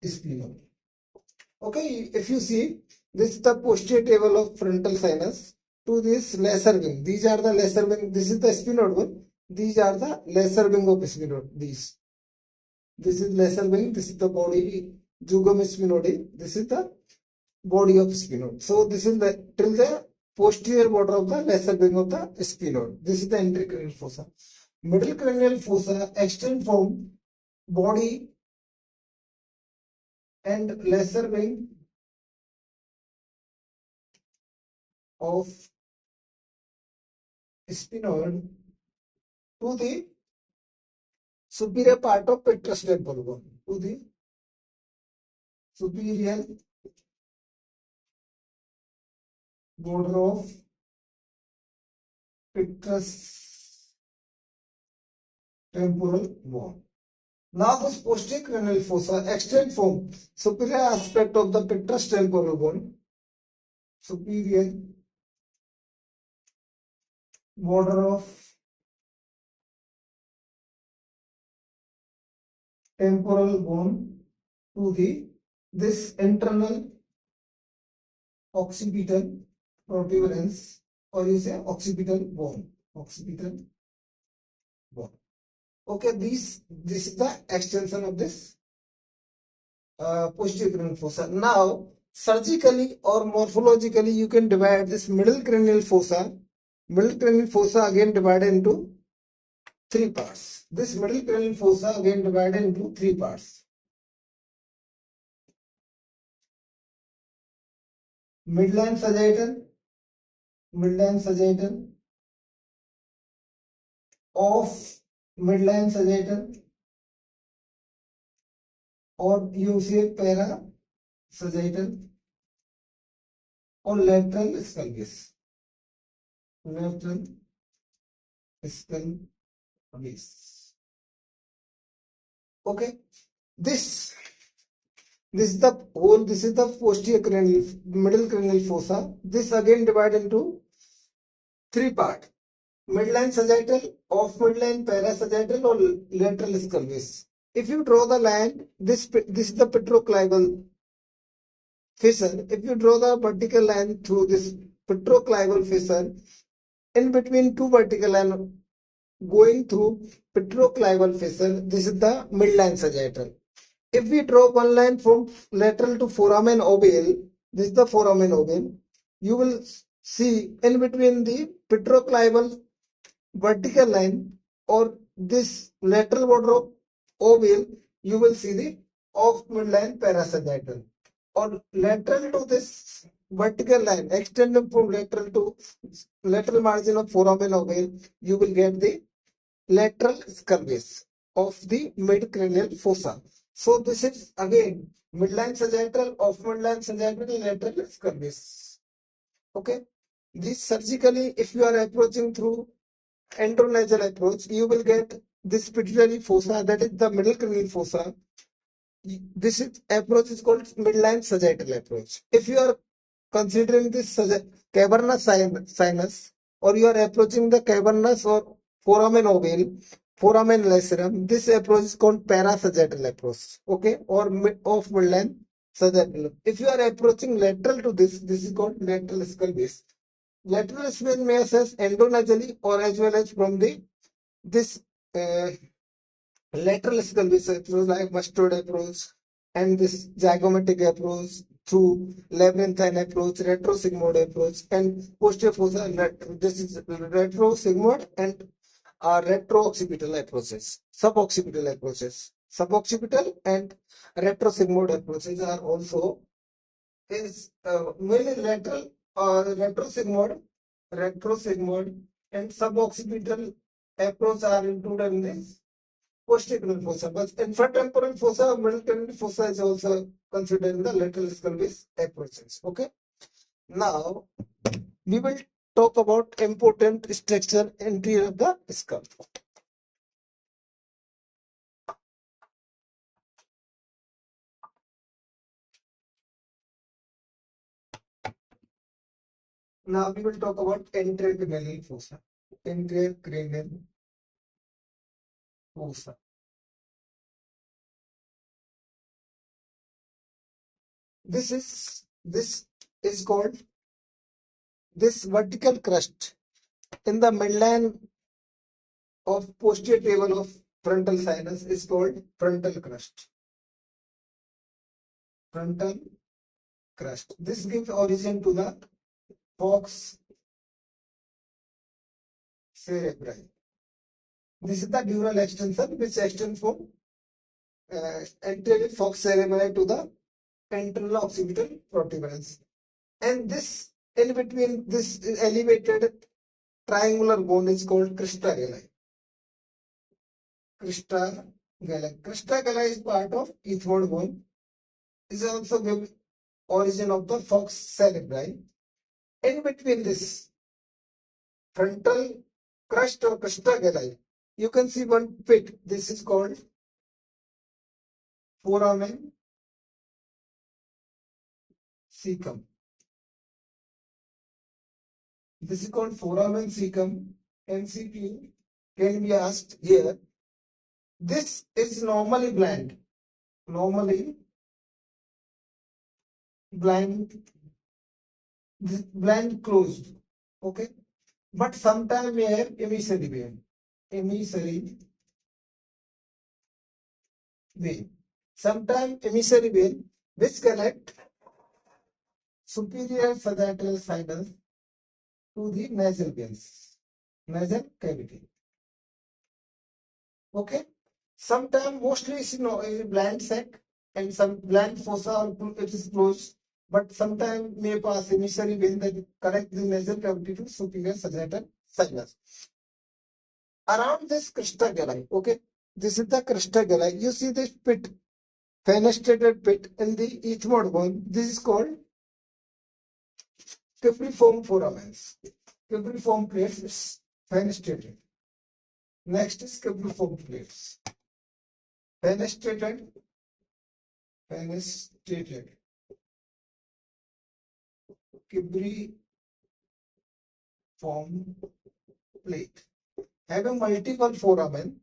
sphenoid. Okay, if you see, this is the posterior table of frontal sinus to this lesser wing. These are the lesser wing. This is the sphenoid one. These are the lesser wing of sphenoid. This is lesser wing. This is the body, jugum sphenoide. This is the body of sphenoid. So this is the till the posterior border of the lesser wing of the sphenoid. This is the anterior cranial fossa. Middle cranial fossa extend from body and lesser wing of sphenoid to the superior part of petrous temporal bone. To the superior border of petrous temporal bone. Now this posterior cranial fossa extends from superior aspect of the petrous temporal bone, superior border of temporal bone to the this internal occipital protuberance, or you say occipital bone. Okay, this is the extension of this posterior cranial fossa. Now, surgically or morphologically, you can divide this middle cranial fossa. Middle cranial fossa again divided into three parts. This middle cranial fossa again divided into three parts. Midline sagittal of midline sagittal, or you say para sagittal, or lateral skull base. Lateral skull base. Okay, this is the whole. This is the posterior cranial, middle cranial fossa. This again divided into three parts. midline sagittal, off midline parasagittal, or lateral scalvis. If you draw the line, this is the petroclival fissure. If you draw the vertical line through this petroclival fissure, in between two vertical lines going through petroclival fissure, this is the midline sagittal. If we draw one line from lateral to foramen ovale, this is the foramen ovale, you will see in between the petroclival vertical line or this lateral border of ovale, you will see the off midline parasagittal. Or lateral to this vertical line, extending from lateral to lateral margin of foramen ovale, you will get the lateral scalvis of the midcranial fossa. So this is again midline sagittal, off midline sagittal, lateral scalvis. Okay. This surgically, if you are approaching through intranasal approach, you will get this pituitary fossa, that is the middle cranial fossa. This approach is called midline sagittal approach. If you are considering this cavernous sinus, or you are approaching the cavernous or foramen ovale, foramen lacerum, this approach is called parasagittal approach. Okay, or off midline sagittal. If you are approaching lateral to this is called lateral scalvis. Lateral scalvis may access endonasally or as well as from the this lateral scalvis approach like mustard approach and this zygomatic approach through labyrinthine approach, retrosigmoid approach, and posterior fossa. This is retrosigmoid and retrooccipital approaches, suboccipital approaches. Suboccipital and retrosigmoid approaches are also is mainly lateral retrosigmoid and suboccipital approach are included in this posterior fossa, but infratemporal fossa, middle cranial fossa is also considered in the lateral scalvis approaches. Okay. Now we will talk about important structure anterior of the skull. Now we will talk about anterior cranial fossa. Anterior cranial fossa. This is called this vertical crust in the midline of posterior table of frontal sinus is called frontal crust. Frontal crust. This gives origin to the Fox cerebri. This is the dural extension which extends from anterior Fox cerebri to the internal occipital protuberance. And this in between this elevated triangular bone is called crista galli. Crista galli. Crista galli is part of ethmoid bone. Is also the origin of the Fox cerebri. In between this frontal crust or crista galli, you can see one pit. This is called foramen cecum. This is called foramen cecum. MCQ can be asked here. This is normally blind. Normally blind closed. Okay. But sometimes we have emissary vein. Emissary vein. Sometimes emissary vein which connect superior sagittal sinus to the nasal veins, nasal cavity. Okay. Sometimes mostly it's blind sac and some blind fossa or it is closed, but sometimes may pass emissary vein that connect the nasal cavity to superior sagittal sinus. Around this crista galli, okay, this is the crista galli. You see this pit, fenestrated pit in the ethmoid bone. This is called cibriform foramens. Cibriform plates is fenestrated. Next is cibriform plates. Fenestrated. Cibriform plate having multiple foramen,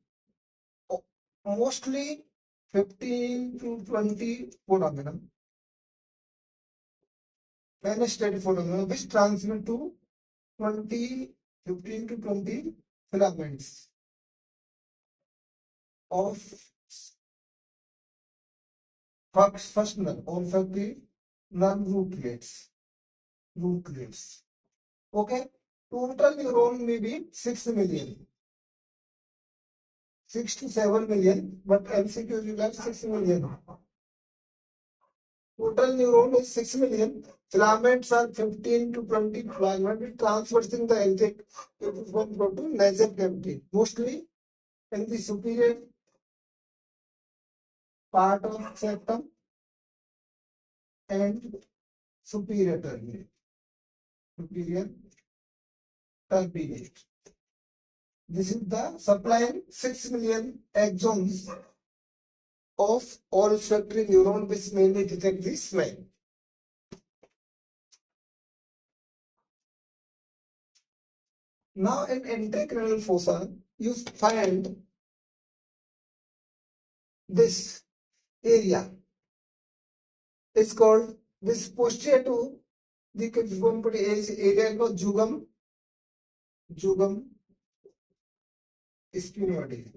mostly 15 to 20 foramina, and steady foramina, which transmit to 15 to 20 filaments of functional olfactory non-rootlets. Rootlets. Okay, total neuron may be 6 million, 6 to 7 million, but MCQ you got 6 million. Total neuron is 6 million. Filaments are 15 to 20 filaments transversing the etheric protein nasal cavity, mostly in the superior part of septum and superior turbinate. Superior turbinate. This is the supplying 6 million axons of olfactory neuron which mainly detect the smell. Now in intracranial fossa, you find this area. It's called this posterior to the area called jugum sphenoides.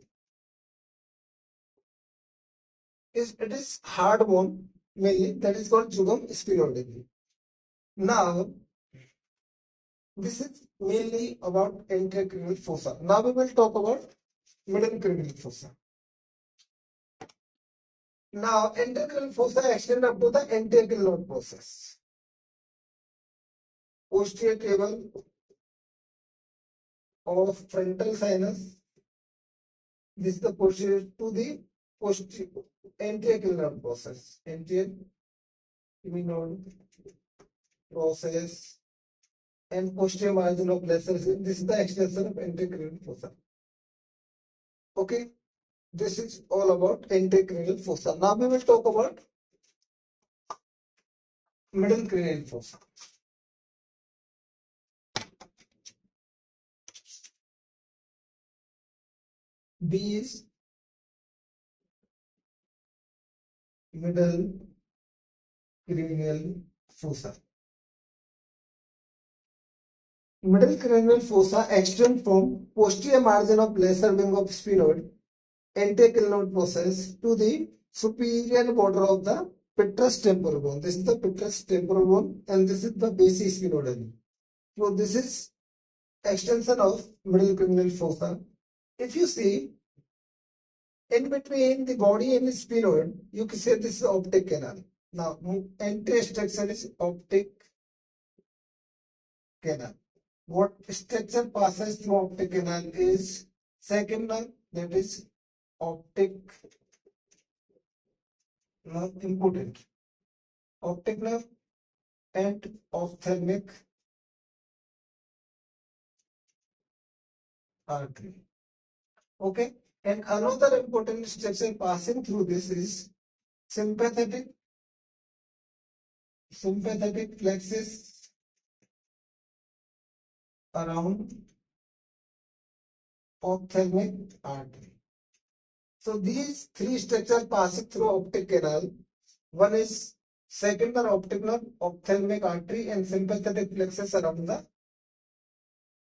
It is hard bone mainly, that is called jugum sphenoides. Now this is mainly about intracranial fossa. Now we will talk about middle cranial fossa. Now intracranial fossa extend up to the anterior node process. Posterior table of frontal sinus. This is the posterior to the posterior anterior node process. Anterior node process and posterior margin of lesser. This is the extension of intracranial fossa. Okay, this is all about intracranial fossa. Now we will talk about middle cranial fossa. B is middle cranial fossa. Middle cranial fossa extends from posterior margin of lesser wing of sphenoid anterior node process to the superior border of the petrous temporal bone. This is the petrous temporal bone and this is the base sphenoidal. So this is extension of middle cranial fossa. If you see in between the body and the sphenoid, you can say this is optic canal. Now anterior structure is optic canal. What structure passes through optic canal is second nerve, that is optic nerve, important. Optic nerve and ophthalmic artery. Okay, and another important structure passing through this is sympathetic plexus around ophthalmic artery. So these three structures passing through optic canal. One is secondary optic nerve, ophthalmic artery, and sympathetic plexus around the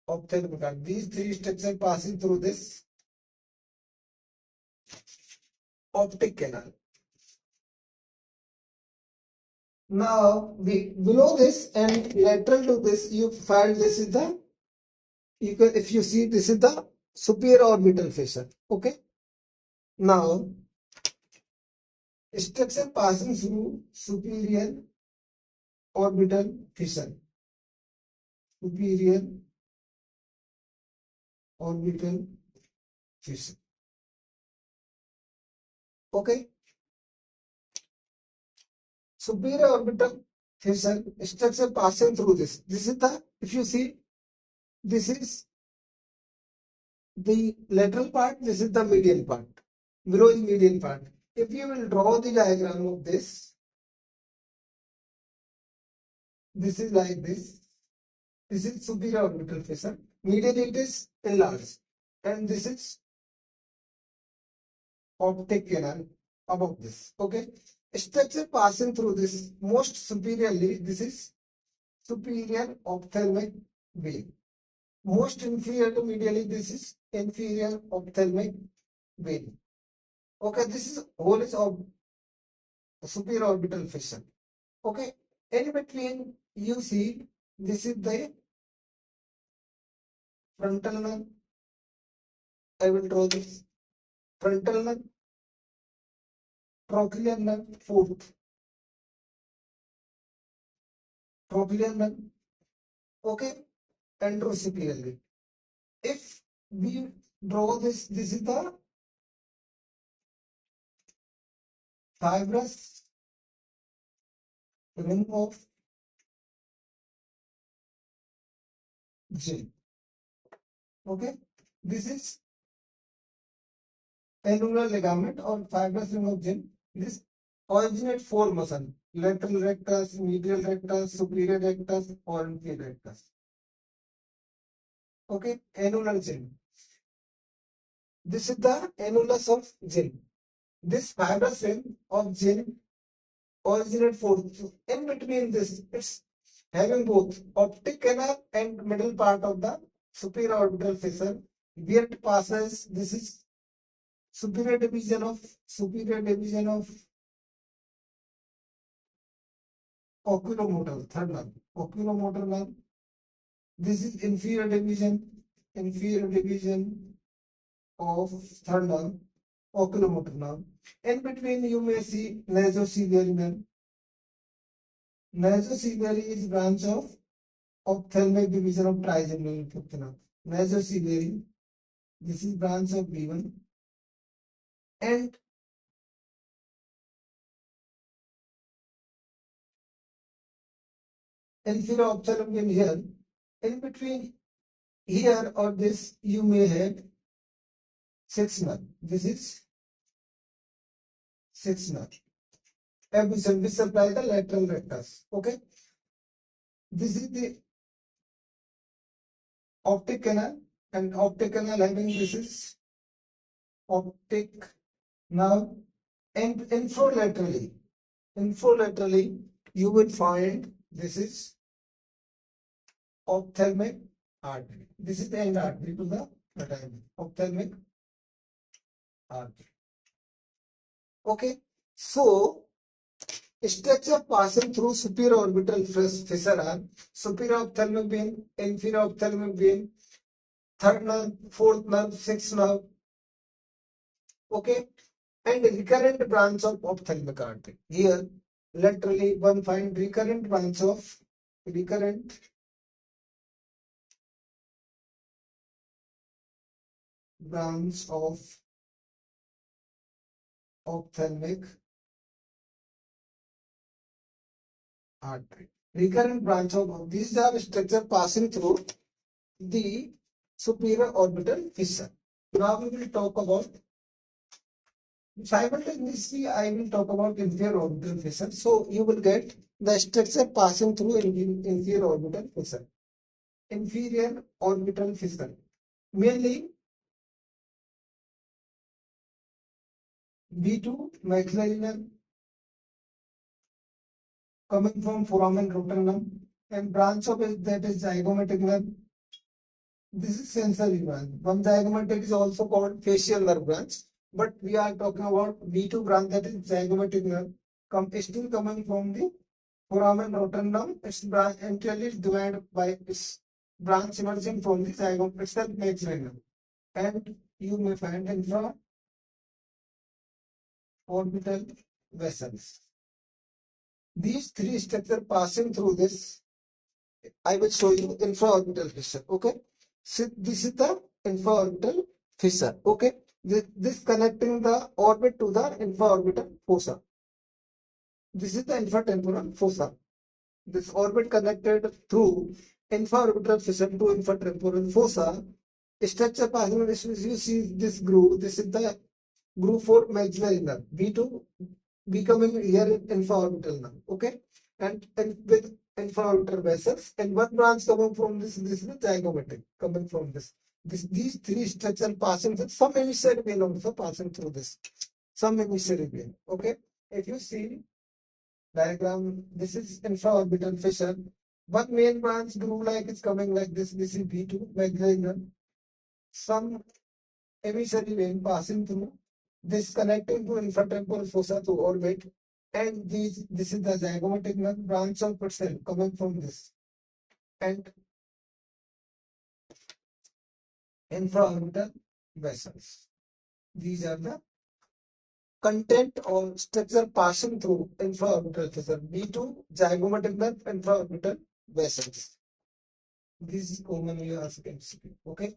ophthalmic artery. These three structures passing through this optic canal. Now, below this and lateral to this, you find this is the, if you see, this is the superior orbital fissure. Okay. Now, structure passing through superior orbital fissure. Superior orbital fissure. Okay. Superior orbital fissure structure passing through this. This is the, if you see, this is the lateral part, this is the median part. Below is median part. If you will draw the diagram of this is like this. This is superior orbital fissure. Medially it is enlarged, and this is optic canal above this. Okay, structure passing through this most superiorly. This is superior ophthalmic vein. Most inferior to medially, this is inferior ophthalmic vein. Okay, this is whole is of superior orbital fissure. Okay, in between you see this is the frontal nerve. I will draw this frontal nerve, trochlear nerve, fourth trochlear nerve. Okay, anterosuperiorly. If we draw this is the fibrous ring of J. Okay, this is annular ligament or fibrous ring of J. This originate four muscle: lateral rectus, medial rectus, superior rectus, or inferior rectus. Okay, annular chain. This is the annulus of J. This fibrous ring of J originate fourth. In between this, it's having both optic canal and middle part of the superior orbital fissure where it passes. This is superior division of oculomotor, third nerve, oculomotor nerve. This is inferior division of third nerve, oculomotor nerve. In between you may see nasociliary nerve. Nasociliary is branch of ophthalmic division of trigeminal fifth nerve. Nasociliary, this is branch of B1. And inferior ophthalmic here. In between here or this, you may have sixth nerve. This is sixth nerve. Abyssal, which supply the lateral rectus. Okay. This is the optic canal, and optic canal having this is optic nerve, and infralaterally you will find this is ophthalmic artery. This is the end artery to the retina. Ophthalmic artery. Okay, so structure passing through superior orbital fissure are superior ophthalmic vein, inferior ophthalmic vein, third nerve, fourth nerve, sixth nerve. Okay, and recurrent branch of ophthalmic artery. Here, laterally one find recurrent branch of ophthalmic artery. Recurrent branch of these are structure passing through the superior orbital fissure. Now we will talk about simultaneously. I will talk about inferior orbital fissure. So you will get the structure passing through inferior orbital fissure. Inferior orbital fissure. Mainly B2 maxillary nerve coming from foramen rotundum, and branch of it that is zygomatic nerve. This is sensory branch. One zygomatic is also called facial nerve branch, but we are talking about B2 branch, that is zygomatic nerve, still coming from the foramen rotundum. Its branch entirely divided by its branch emerging from the zygomatic itself maxillary nerve, and you may find infra orbital vessels. These three structures passing through this, I will show you infraorbital fissure. Okay, so this is the infraorbital fissure. Okay, this connecting the orbit to the infraorbital fossa. This is the infratemporal fossa. This orbit connected through infraorbital fissure to infratemporal fossa. Structure passing, you see this groove. This is the groove for maxillary nerve. B2 becoming here infraorbital nerve. Okay, and with infraorbital vessels, and one branch coming from this. This is the zygomatic coming from this. These three structures passing through some emissary vein also passing through this. Some emissary vein. Okay. If you see diagram, this is infraorbital fissure. One main branch groove like is coming like this. This is V2 McGregor. Some emissary vein passing through this connecting to infratemporal fossa to orbit, and this is the zygomatic nerve branch of itself coming from this, and infraorbital vessels. These are the content or structure passing through infraorbital fissure. B2 zygomatic nerve, infraorbital vessels. This is commonly asked MCQ. Okay.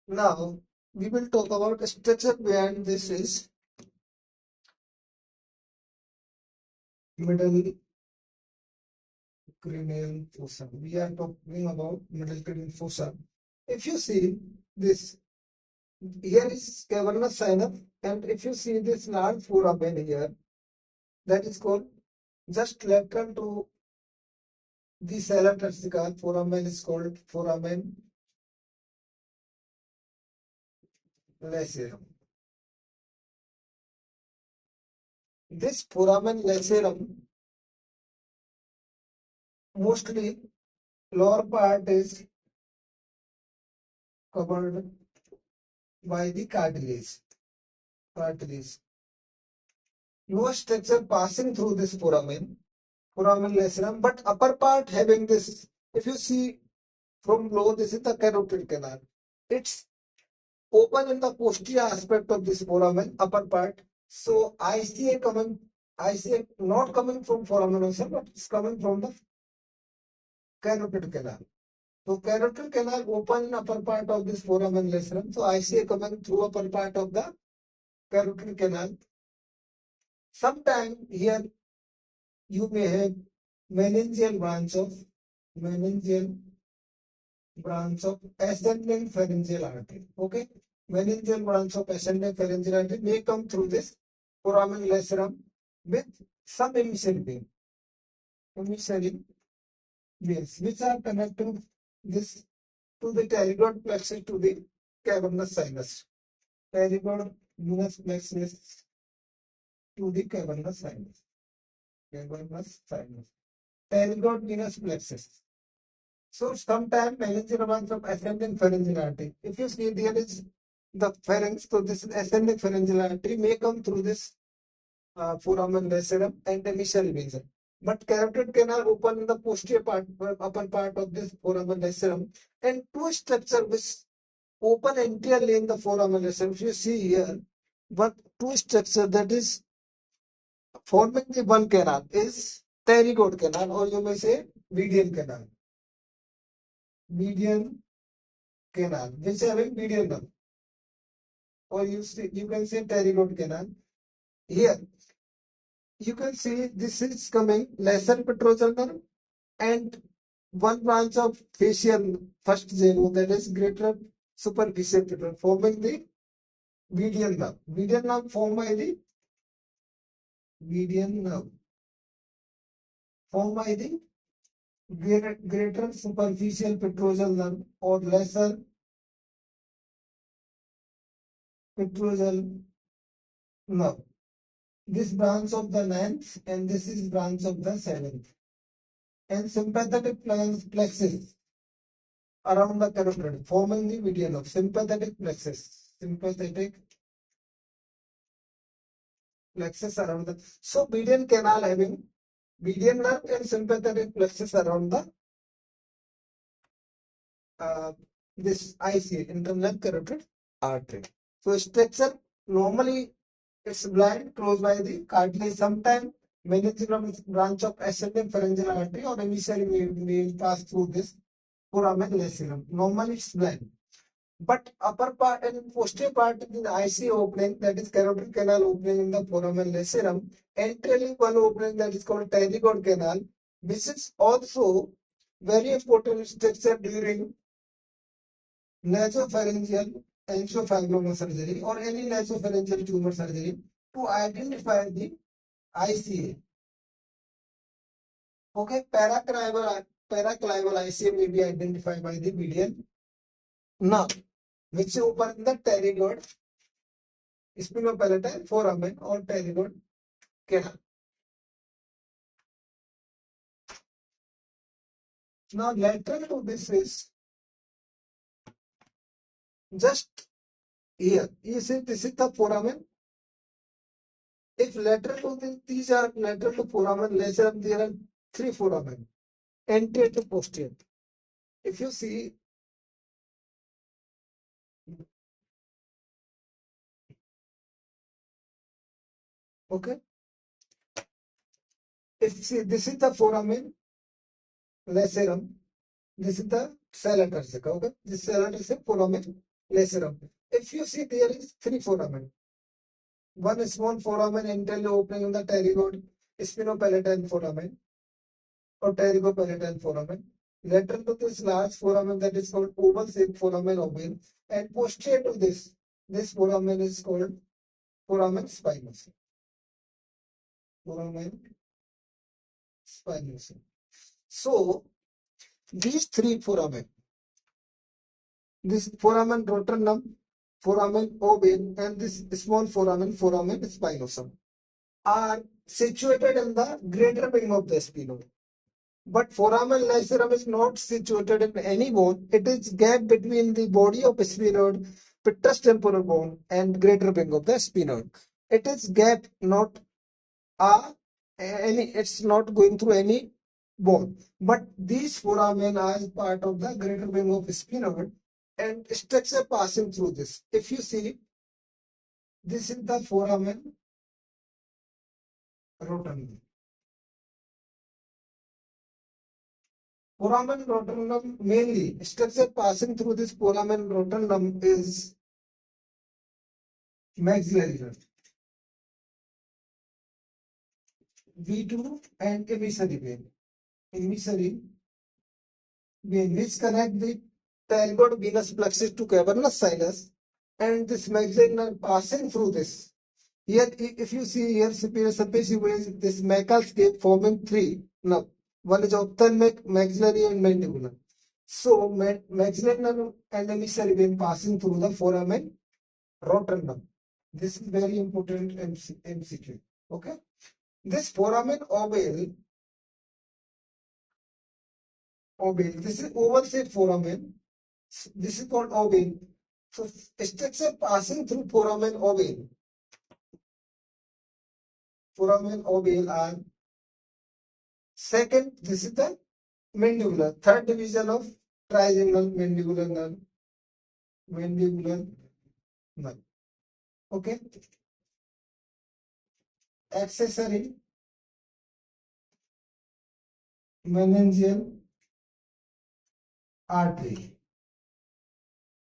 Now we will talk about the structure behind this is middle cranial fossa. We are talking about middle cranial fossa. If you see this, here is cavernous sinus, and if you see this large foramen here, that is called just lateral to the sala turcica. Foramen is called foramen lacerum. This foramen lacerum, mostly lower part is covered by the cartilage. No structure passing through this foramen lacerum, but upper part having this. If you see from below, this is the carotid canal. It's open in the posterior aspect of this foramen, upper part. So I see it not coming from foramen lacerum, but it's coming from the carotid canal. So carotid canal open in upper part of this foramen lacerum. So I see it coming through upper part of the carotid canal. Sometime here you may have meningeal branch of ascending pharyngeal artery. Okay, meningeal branch of ascending pharyngeal artery may come through this foramen lacerum with some emissary veins, which are connecting this to the pterygoid plexus to the cavernous sinus. Pterygoid venous plexus to the cavernous sinus. Pterygoid venous plexus. So sometimes meningeal branch of ascending pharyngeal artery. If you see there is the pharynx, so this is ascending pharyngeal artery may come through this foramen lacerum and emissary veins. But carotid canal open in the posterior part, upper part of this foramen lacerum, and two structures which open entirely in the foramen lacerum. If you see here, but two structures that is forming the one canal is pterygoid canal, or you may say median canal. Median canal, which having median nerve, or you can say pterygoid canal. Here you can see this is coming lesser petrosal nerve and one branch of facial first zeno, that is greater superficial petrosal, forming the median nerve. Median nerve formed by the greater superficial petrosal nerve or lesser petrosal nerve. This branch of the ninth and this is branch of the seventh. And sympathetic plexus around the carotid, forming the median of sympathetic plexus. Around the, so median canal having median nerve and sympathetic plexus around the this IC, internal carotid artery. So structure normally it's blind close by the cartilage. Sometimes meningeal branch of ascending pharyngeal artery or emissary may pass through this foramen lacerum. Normally it's blind. But upper part and posterior part in the IC opening, that is carotid canal opening in the foramen lacerum, entrally one opening that is called pterygoid canal, which is also very important structure during nasopharyngeal angiofibroma surgery or any nasopharyngeal tumor surgery to identify the ICA. Okay, paraclival ICA may be identified by the median nerve, which open the pterygoid, spinopalatal foramen or pterygoid canal. Now lateral to this is just here. You see, this is the foramen. If lateral to this, these are lateral to foramen, lateral, there are three foramen, anterior to posterior. If you see, okay, if you see, this is the foramen lacerum, this is the sella turcica, okay, this sella turcica foramen lacerum. If you see, there is three foramen. One small foramen anterior opening in the pterygoid, spinopalatal foramen or pterygopalatal foramen. Lateral to this large foramen that is called oval shaped foramen ovale, and posterior to this foramen is called foramen spinosum. Foramen spinosum. So these three foramen, this foramen rotundum, foramen ovale, and this small foramen, foramen spinosum, are situated in the greater wing of the sphenoid. But foramen lacerum is not situated in any bone. It is gap between the body of sphenoid, petrous temporal bone, and greater wing of the sphenoid. It is gap, not any. It's not going through any bone. But these foramen are part of the greater wing of sphenoid and structure passing through this. If you see, this is the foramen rotundum. Foramen rotundum, mainly structure passing through this foramen rotundum is maxillary nerve, V2, and emissary vein. Emissary vein which connect the pterygoid venous plexus to cavernous sinus, and this maxillary nerve passing through this. Here, if you see here, superior surface is this Meckel's forming three nerve. One is ophthalmic, maxillary, and mandibular. So, maxillary nerve and emissary vein passing through the foramen rotundum. This is very important MCQ. Okay. This foramen ovale, this is oval shaped foramen. This is called ovale. So, structure passing through foramen ovale. Foramen ovale are second, this is the mandibular, third division of trigeminal mandibular nerve. Mandibular nerve. Okay. Accessory meningeal artery.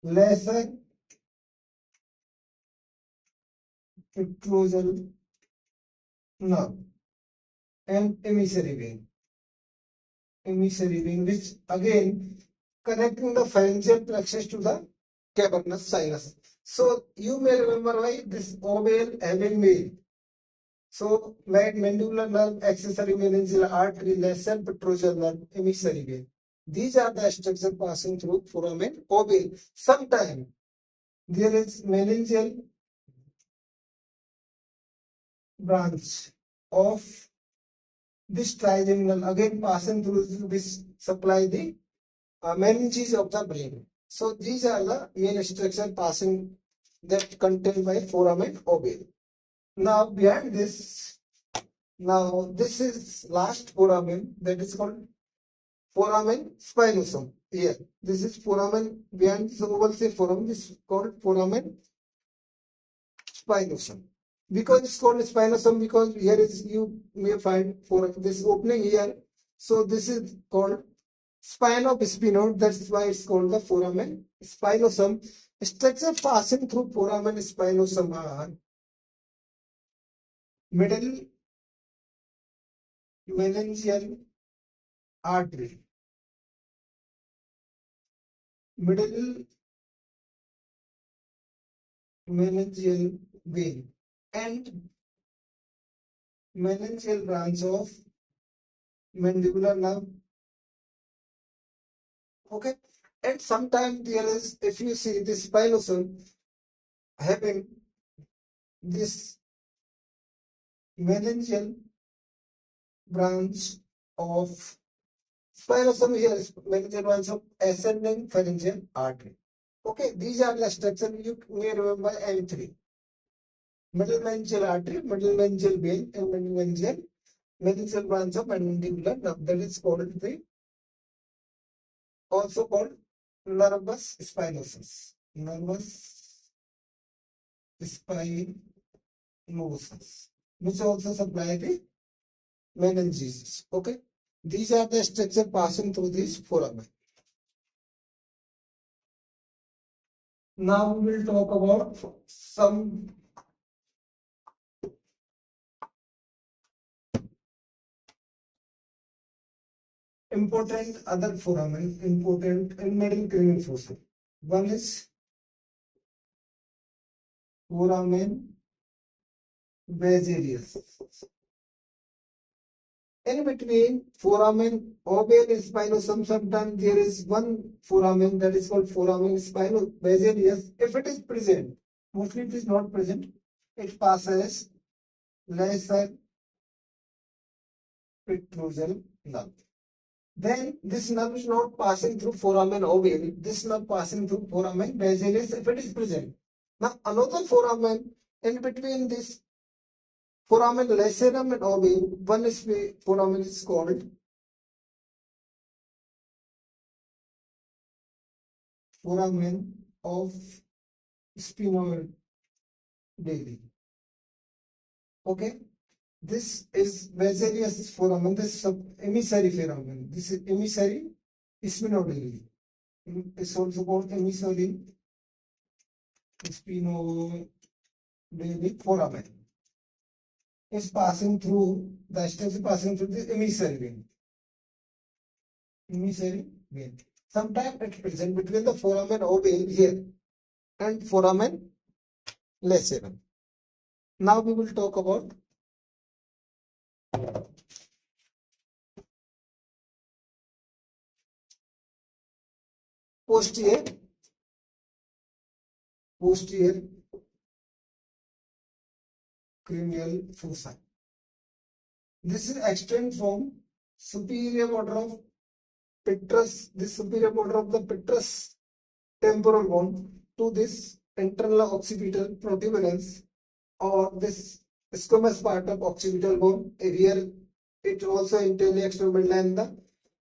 Lesser petrosal nerve and emissary vein. Emissary vein, which again connecting the pharyngeal plexus to the cavernous sinus. So you may remember why this ovale having vein. So mandibular nerve, accessory meningeal artery, lesser petrosal nerve, emissary vein. These are the structures passing through foramen ovale. Sometimes there is meningeal branch of this trigeminal again passing through which supply the meninges of the brain. So these are the main structure passing that contained by foramen ovale. Now behind this, now this is last foramen that is called foramen spinosum. Here, this is foramen behind this oval shape foramen. This is called foramen spinosum. Because it's called spinosum because here is you may find for this opening here. So this is called spine of sphenoid. That's why it's called the foramen spinosum. Structure passing through foramen spinosum are middle meningeal artery, middle meningeal vein and meningeal branch of mandibular nerve. Okay, and sometimes there is, if you see this spinocerebellum having this meningeal branch of spinocerebellum, here is meningeal branch of ascending pharyngeal artery. Okay, these are the structure you may remember M3. Middle meningeal artery, middle meningeal vein, and middle meningeal branch of mandibular nerve. That is called the, also called nervus spinosus. Nervus spinosus, which also supply the meninges. Okay, these are the structure passing through this foramen. Now we will talk about some important other foramen, important in middle cranial fossa. One is foramen basilius. In between foramen ovale and spinosum, sometimes there is one foramen that is called foramen basilius. If it is present, mostly it is not present, it passes lesser petrosal nerve. Then this nerve is not passing through foramen ovale, this nerve passing through foramen basilius if it is present. Now another foramen in between this foramen lacerum and ovale, one is foramen is called foramen of sphenoidally. Okay, this is basilius foramen, this is emissary foramen, this is emissary sphenoidally. It's also called emissary sphenoidally foramen. Is passing through, the steps passing through the emissary vein. Emissary vein. Sometimes it present between the foramen ovale here and foramen lacerum. Now we will talk about posterior cranial fossa. This is extend from superior border of petrous, this superior border of the petrous temporal bone to this internal occipital protuberance or this squamous part of occipital bone. Here it also entails the external midline, the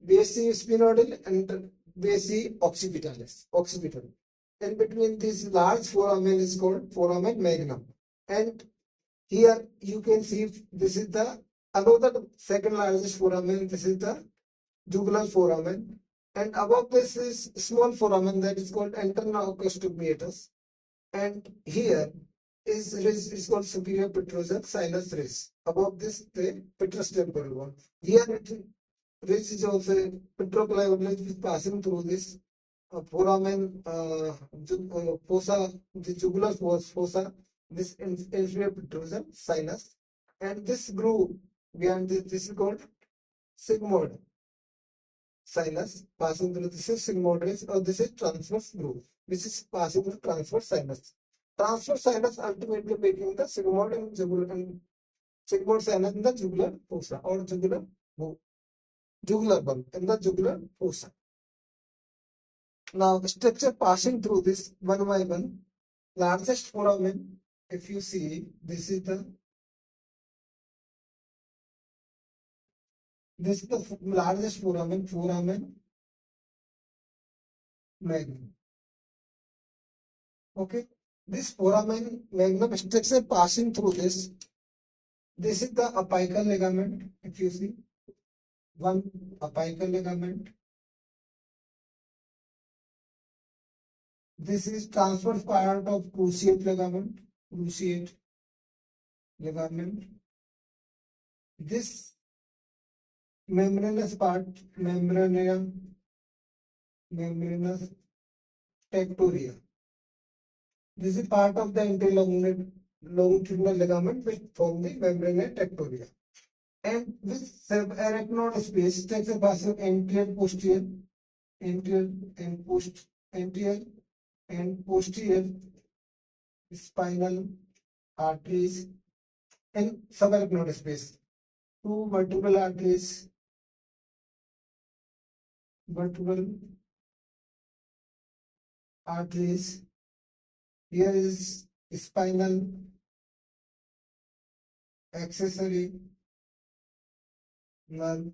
base sphenoidal and base occipitalis, occipital. In between this large foramen is called foramen magnum. And here you can see this is the another second largest foramen. This is the jugular foramen. And above this is small foramen that is called internal acoustic meatus. And here is called superior petrosal sinus ridge. Above this, the petrous temporal bone. Here ridge is also petroclival ridge is passing through this foramen fossa, the jugular fossa, this inferior petrosal sinus, and this groove behind this is called sigmoid sinus passing through, this is sigmoid ridge, or this is transverse groove which is passing through transverse sinus. Transverse sinus ultimately making the sigmoid and jugular, and sigmoid sinus in the jugular fossa or jugular bulb in the jugular fossa. Now structure passing through this one by one. Largest foramen, if you see, this is the largest foramen magnum. Okay, this foramen magnum structure passing through this. This is the apical ligament. If you see, one apical ligament. This is transverse part of cruciate ligament. Cruciate ligament. This membranous part, membranous pectoria. This is part of the longitudinal ligament which form the membrane tectoria. And with subarachnoid space takes a pass of anterior, posterior, anterior and anterior and posterior spinal arteries and subarachnoid space. Two vertebral arteries, vertebral arteries. Here is spinal accessory nerve,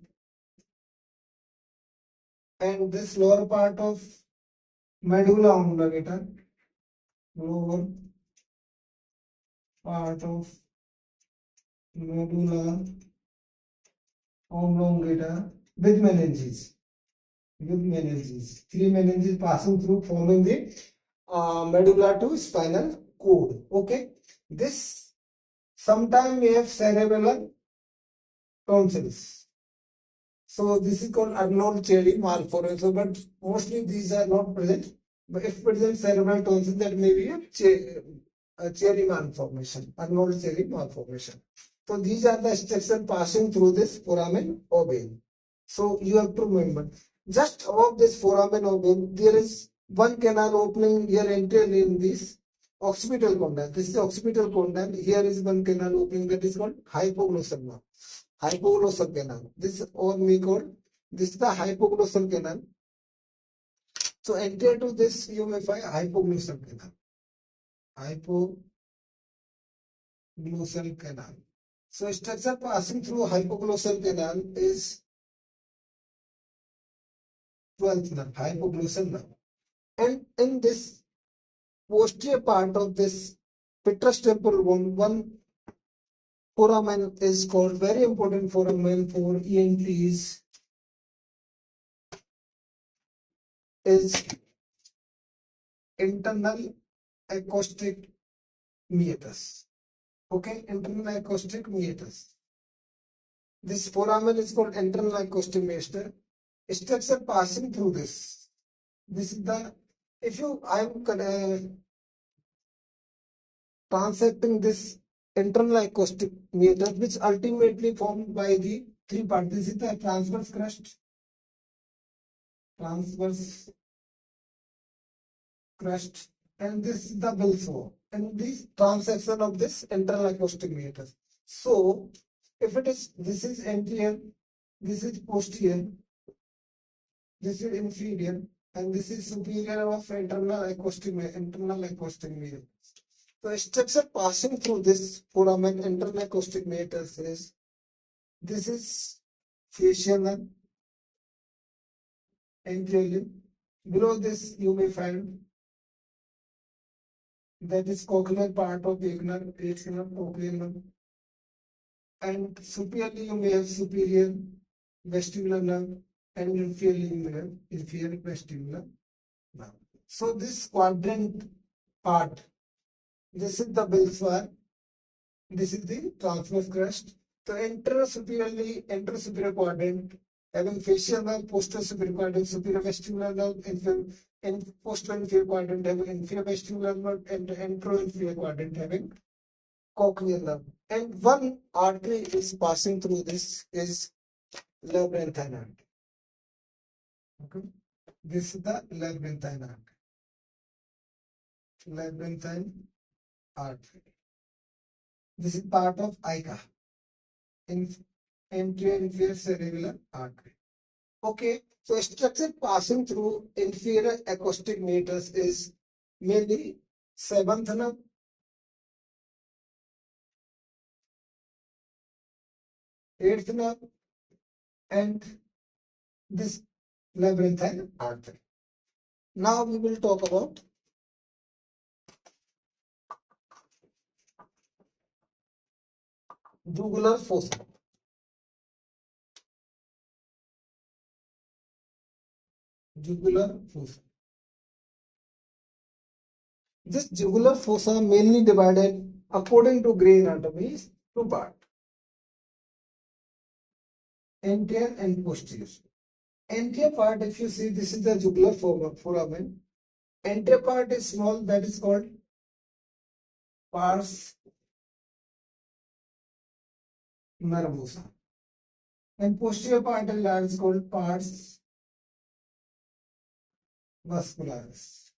and this lower part of medulla oblongata, lower part of medulla oblongata with meninges. Three meninges passing through, forming the medulla to spinal cord. Okay, this sometime we have cerebellar tonsils. So this is called Arnold-Chiari malformation. But mostly these are not present. But if present cerebral tonsils, that may be a Chiari malformation, Arnold-Chiari malformation. So these are the structures passing through this foramen ovale. So you have to remember, just above this foramen ovale, there is one canal opening here entered in this occipital condyle. This is occipital condyle. Here is one canal opening that is called hypoglossal. Hypoglossal canal. This or we call this is the hypoglossal canal. So anterior to this you may find hypoglossal canal. Hypoglossal canal. So structure passing through hypoglossal canal is 12th nerve, hypoglossal nerve. And in this posterior part of this petrous temporal bone, one foramen is called, very important foramen for ENTs, is internal acoustic meatus. Okay, internal acoustic meatus. This foramen is called internal acoustic meatus. Structure passing through this. This is the, if you, I'm transecting this internal acoustic meatus, which ultimately formed by the three parts. This is the transverse crust, and this is the Bilsbo, and this transection of this internal acoustic meatus. So, if it is, this is anterior, this is posterior, this is inferior, and this is superior of internal acoustic meatus. So, structure passing through this foramen internal acoustic meatus is, this is facial nerve, anteriorly. Below this, you may find that is cochlear part of axial cochlear nerve. And superiorly, you may have superior vestibular nerve, and inferiorly, you may have inferior vestibular nerve. So, this quadrant part, this is the Bilsbo, this is the transverse crust. So, anterosuperior quadrant having facial nerve, posterior superior quadrant, superior vestibular nerve, and posterior inferior quadrant having inferior vestibular nerve, and antero-inferior quadrant having cochlear nerve. And one artery is passing through this is labyrinthine artery. Okay, this is the labyrinthine artery. Labyrinthine artery. This is part of ICA, anterior inferior cerebellar artery. Okay, so structure passing through inferior acoustic meatus is mainly 7th nerve, 8th nerve, and this labyrinthine artery. Now we will talk about jugular fossa. Jugular fossa. This jugular fossa mainly divided according to Gray anatomy is two parts, anterior and posterior. Anterior part, if you see, this is the jugular foramen. Anterior part is small, that is called pars nervosa, and posterior part of large is called pars vascularis.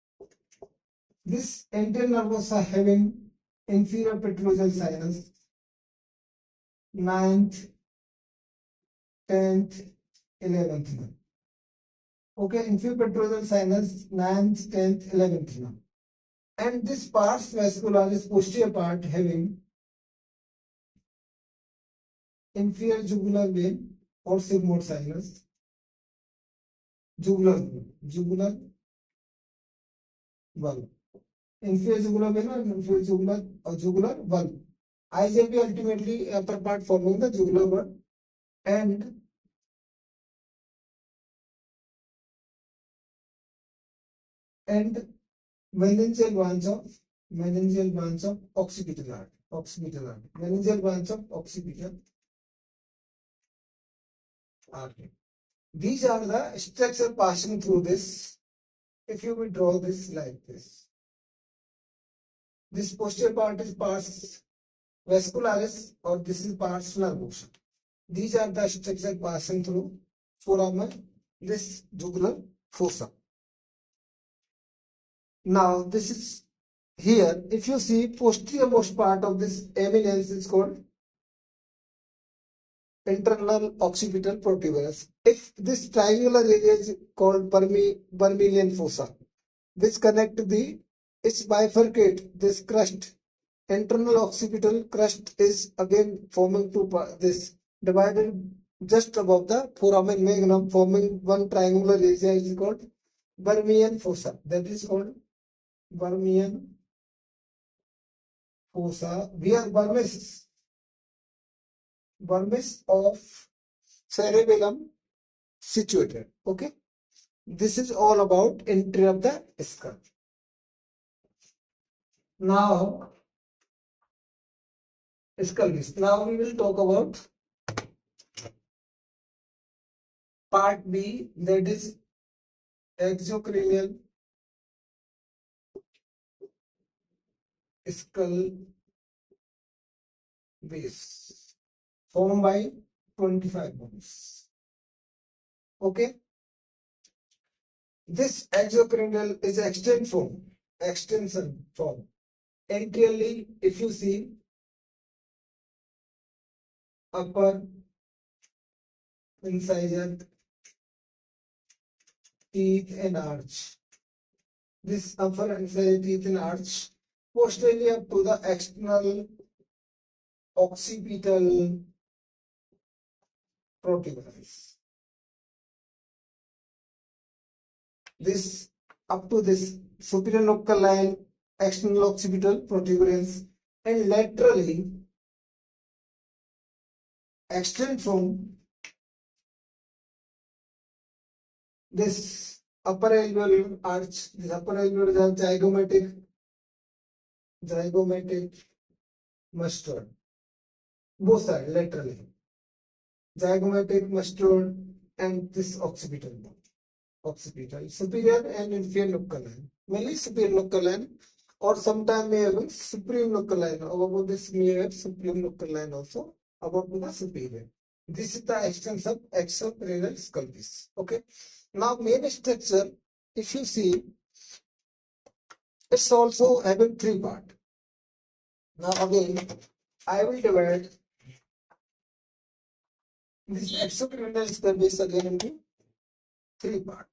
This anterior nervosa having inferior petrosal sinus, 9th, 10th, 11th nerve. Okay, inferior petrosal sinus, 9th, 10th, 11th nerve. And this pars vascularis posterior part having inferior jugular vein or sigmoid sinus, jugular valve, inferior jugular vein or inferior jugular valve. IJV ultimately upper part forming the jugular valve, and meningeal branch of occipital artery, meningeal branch of occipital artery. These are the structure passing through this. If you will draw this like this posterior part is pars vascularis, or this is pars nervosa. These are the structure passing through foramen, this jugular fossa. Now this is here. If you see posterior most part of this eminence is called internal occipital protuberance. If this triangular area is called Vermilion fossa, which connect it's bifurcate this crust. Internal occipital crust is again forming this divided just above the foramen magnum, forming one triangular area is called Vermilion fossa. That is called Vermilion fossa, where vermis of cerebellum situated. Okay, this is all about entry of the skull. Now skull disc. Now we will talk about part B, that is exocranial skull base formed by 25 bones. Okay, this exocranial is extension form. Anteriorly, if you see upper incisor, teeth and arch. This upper incisor, teeth and arch posteriorly up to the external occipital protuberance. This up to this superior nuchal line, external occipital protuberance, and laterally extend from this upper alveolar arch. This upper alveolar is zygomatic mustard. Both sides laterally. Zygomatic mustard and this occipital superior and inferior nuchal line. Mainly superior nuchal line, or sometimes may have supreme nuchal line. Above this may have supreme nuchal line also above the superior. This is the extension of exocranial skull base. Okay. Now main structure, if you see, it's also having three parts. Now again, I will divide this exocranial skull base again into three parts.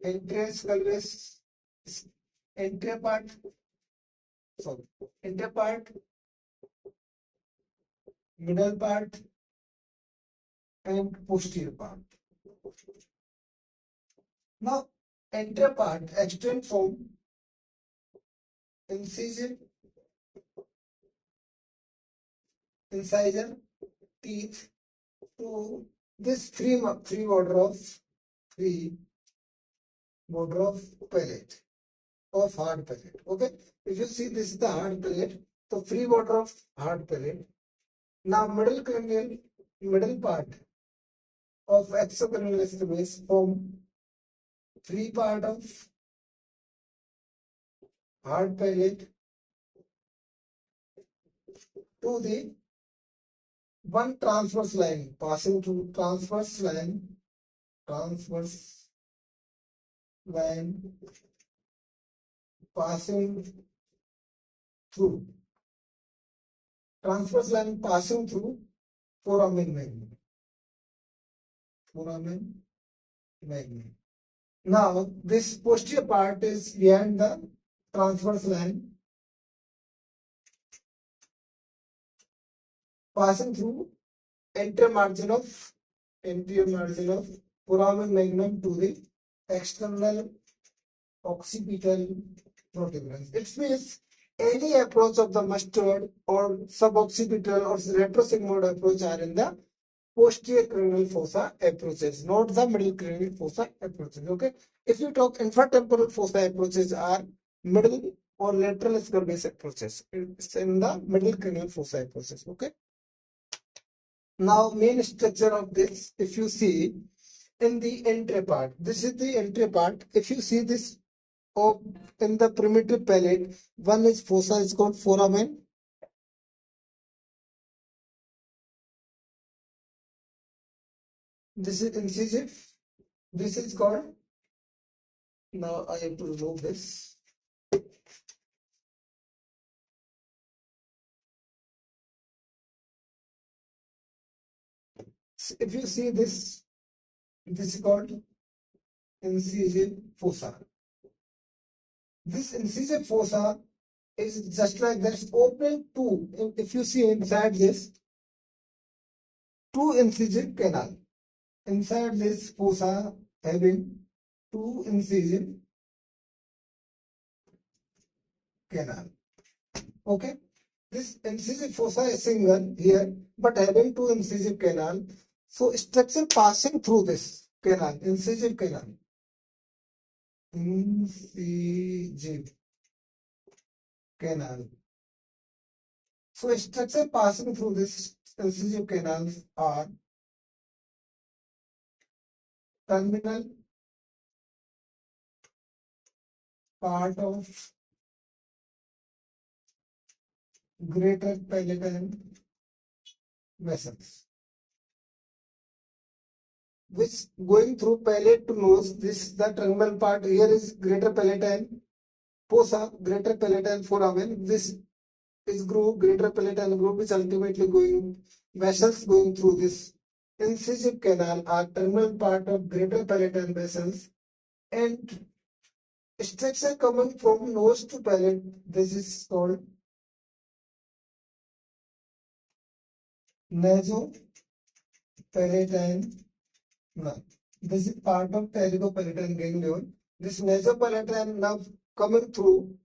Anterior skull base, anterior part, middle part, and posterior part. Now, anterior part extend from incisor, teeth to this free border of palate, of hard palate. Okay, if you see this is the hard palate, the free border of hard palate. Now middle part of exocranial skull base form free part of hard palate to the one transverse line passing through transverse line passing through transverse line passing through foramen magnum. Foramen magnum. Now this posterior part is behind the transverse line passing through anterior margin of foramen magnum to the external occipital protuberance. It means any approach of the mustard or suboccipital or retrosigmoid approach are in the posterior cranial fossa approaches, not the middle cranial fossa approaches. Okay. If you talk infratemporal fossa approaches are middle or lateral skull base approaches. It's in the middle cranial fossa approaches. Okay. Now main structure of this, if you see in the entry part, this is the entry part. If you see this in the primitive palate, one is fossa is called foramen. This is incisive. This is called, now I have to remove this. If you see this is called incisive fossa. This incisive fossa is just like this, open two. If you see inside this, two incisive canal. Inside this fossa having two incisive canal. Okay. This incisive fossa is single here, but having two incisive canal. So structure passing through this canal, incisive canal. Incisive canal. So structure passing through this incisive canals are terminal part of greater palatine vessels, which going through palate to nose. This the terminal part here is greater palatine fossa, greater palatine foramen. This is groove, greater palatine groove, which ultimately going vessels going through this incisive canal are terminal part of greater palatine vessels, and structure coming from nose to palate. This is called nasopalatine nerve. This is part of pterygopalatine ganglion. This nasopalatine nerve coming through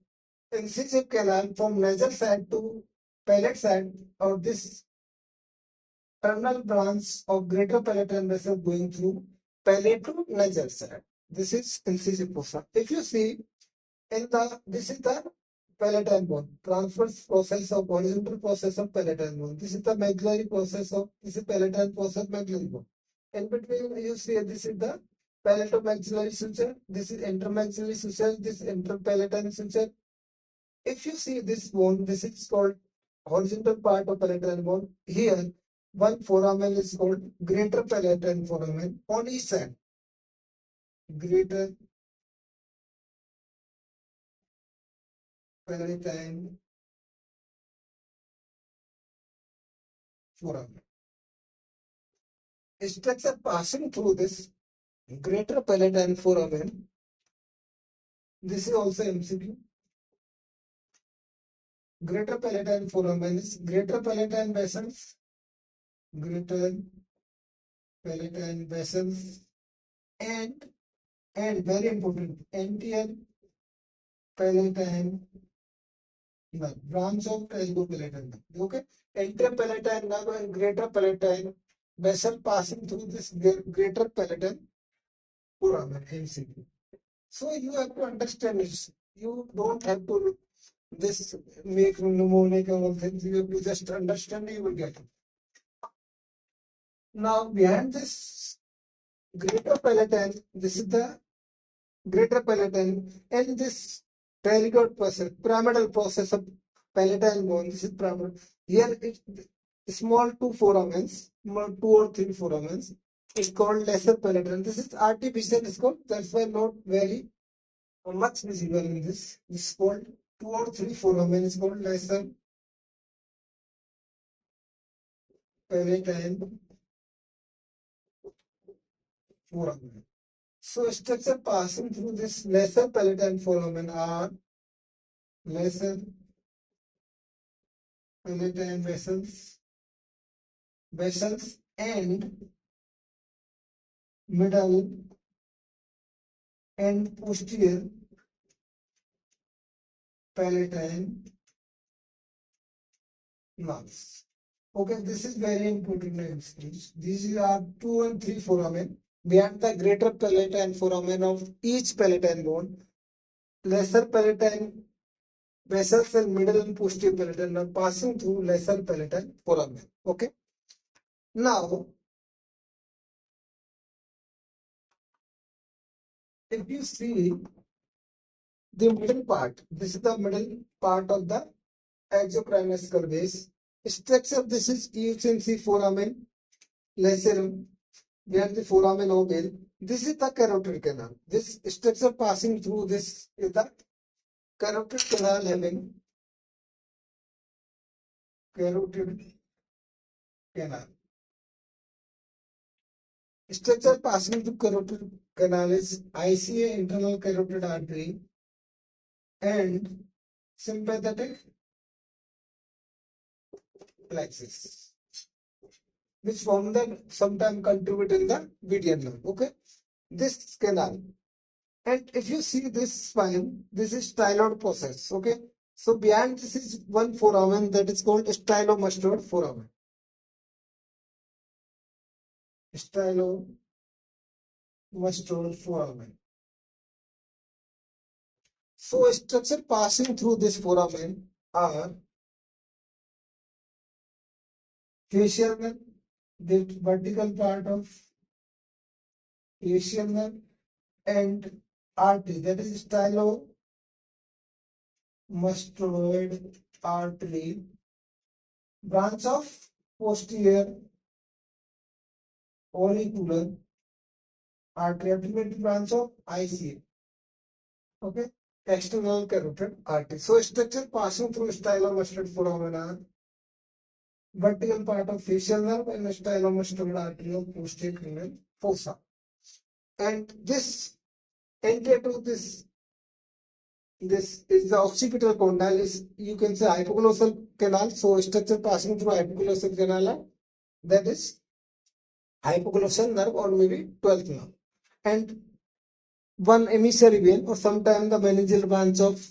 incisive canal from nasal side to palate side, or this terminal branch of greater palatine vessel going through palate to nasal side. This is incisive fossa. If you see in the, this is the palatine bone, transverse process of horizontal process of palatine bone. This is the maxillary process of, this is palatine process maxillary bone. In between you see this is the palatomaxillary suture, this is intermaxillary suture, this interpalatine suture. If you see this bone, this is called horizontal part of palatine bone. Here one foramen is called greater palatine foramen on each side. Greater palatine foramen. Structure passing through this greater palatine foramen. This is also MCQ. Greater palatine foramen is greater palatine vessels, greater palatine vessels, and very important, anterior palatine nerve, branch of pterygopalatine nerve. Okay, anterior palatine nerve and greater palatine vessel passing through this greater palatine foramen, MCQ. So you have to understand this. You don't have to this make mnemonic and all things. You have to just understand, you will get it. Now behind this greater palatine, this is the greater palatine, and this pterygoid process, pyramidal process of palatine bone. This is pyramidal. Here, small two foramens, small two or three foramens, is called lesser palatine. This is artificial. It's called. That's why not very much visible in this. This is called two or three foramen. Is called lesser palatine foramen. So structure passing through this lesser palatine foramen are lesser palatine vessels and middle and posterior palatine nerves. Okay, this is very important names. These are two and three foramen. Beyond the greater palatine foramen of each palatine bone, lesser palatine vessels and middle and posterior palatine are passing through lesser palatine foramen. Okay. Now, if you see the middle part, this is the middle part of the exocrine skull base. Structure, this is you can see foramen lacerum, where the foramen ovale. This is the carotid canal. This structure passing through this is the carotid canal having carotid canal. Structure passing through carotid canal is ICA, internal carotid artery, and sympathetic plexus, which form the sometime contribute in the median nerve. Okay, this canal. And if you see this spine, this is styloid process. Okay, so behind this is one foramen that is called stylomastoid foramen. Stylomastoid foramen. So structure passing through this foramen are facial nerve, the vertical part of facial nerve, and artery, that is stylomastoid artery, branch of posterior auricular artery, ultimate branch of ICA. Okay, external carotid artery. So structure passing through stylomastoid foramina, vertical part of facial nerve and stylomastoid artery of posterior cranial fossa. And this enter to this is the occipital condyle, is you can say hypoglossal canal. So structure passing through hypoglossal canal, that is hypoglossal nerve or maybe 12th nerve, and one emissary vein or sometimes the meningeal branch of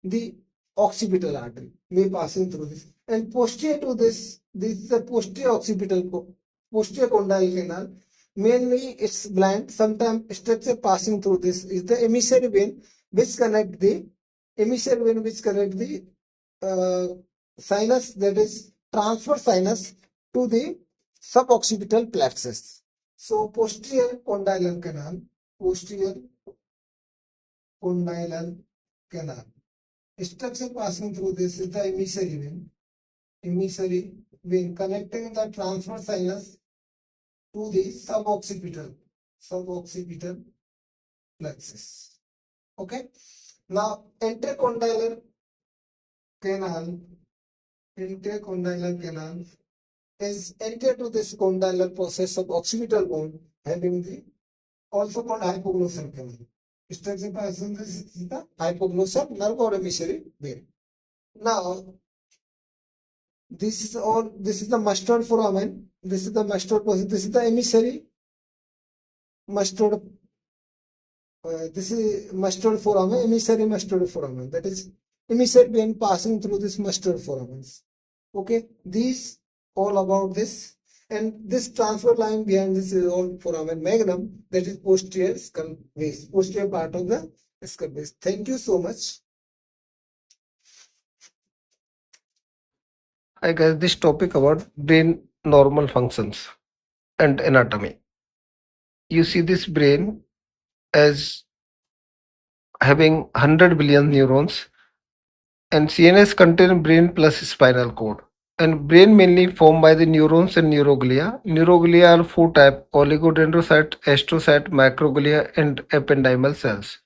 the occipital artery may passing through this. And posterior to this is the posterior posterior condyle canal. Mainly it's blind. Sometimes structure passing through this is the emissary vein which connect the sinus, that is transverse sinus, to the suboccipital plexus. So posterior condylar canal, posterior condylar canal. Structure passing through this is the emissary vein connecting the transverse sinus to the suboccipital plexus. Okay. Now intercondylar canal is enter to this condylar process of occipital bone having the also called hypoglossal canal. Structure passing this is the hypoglossal nerve or emissary vein. Now this is the mastoid foramen. This is the mastoid process. This is the emissary mastoid. This is mastoid foramen, emissary mastoid foramen. That is emissary vein passing through this mastoid foramens. Okay, these all about this, and this transfer line behind this is all foramen magnum, that is posterior skull base, posterior part of the skull base. Thank you so much. I guess this topic about brain normal functions and anatomy. You see this brain as having 100 billion neurons, and CNS contain brain plus spinal cord. And brain mainly formed by the neurons and neuroglia. Neuroglia are four type: oligodendrocyte, astrocyte, macroglia, and ependymal cells.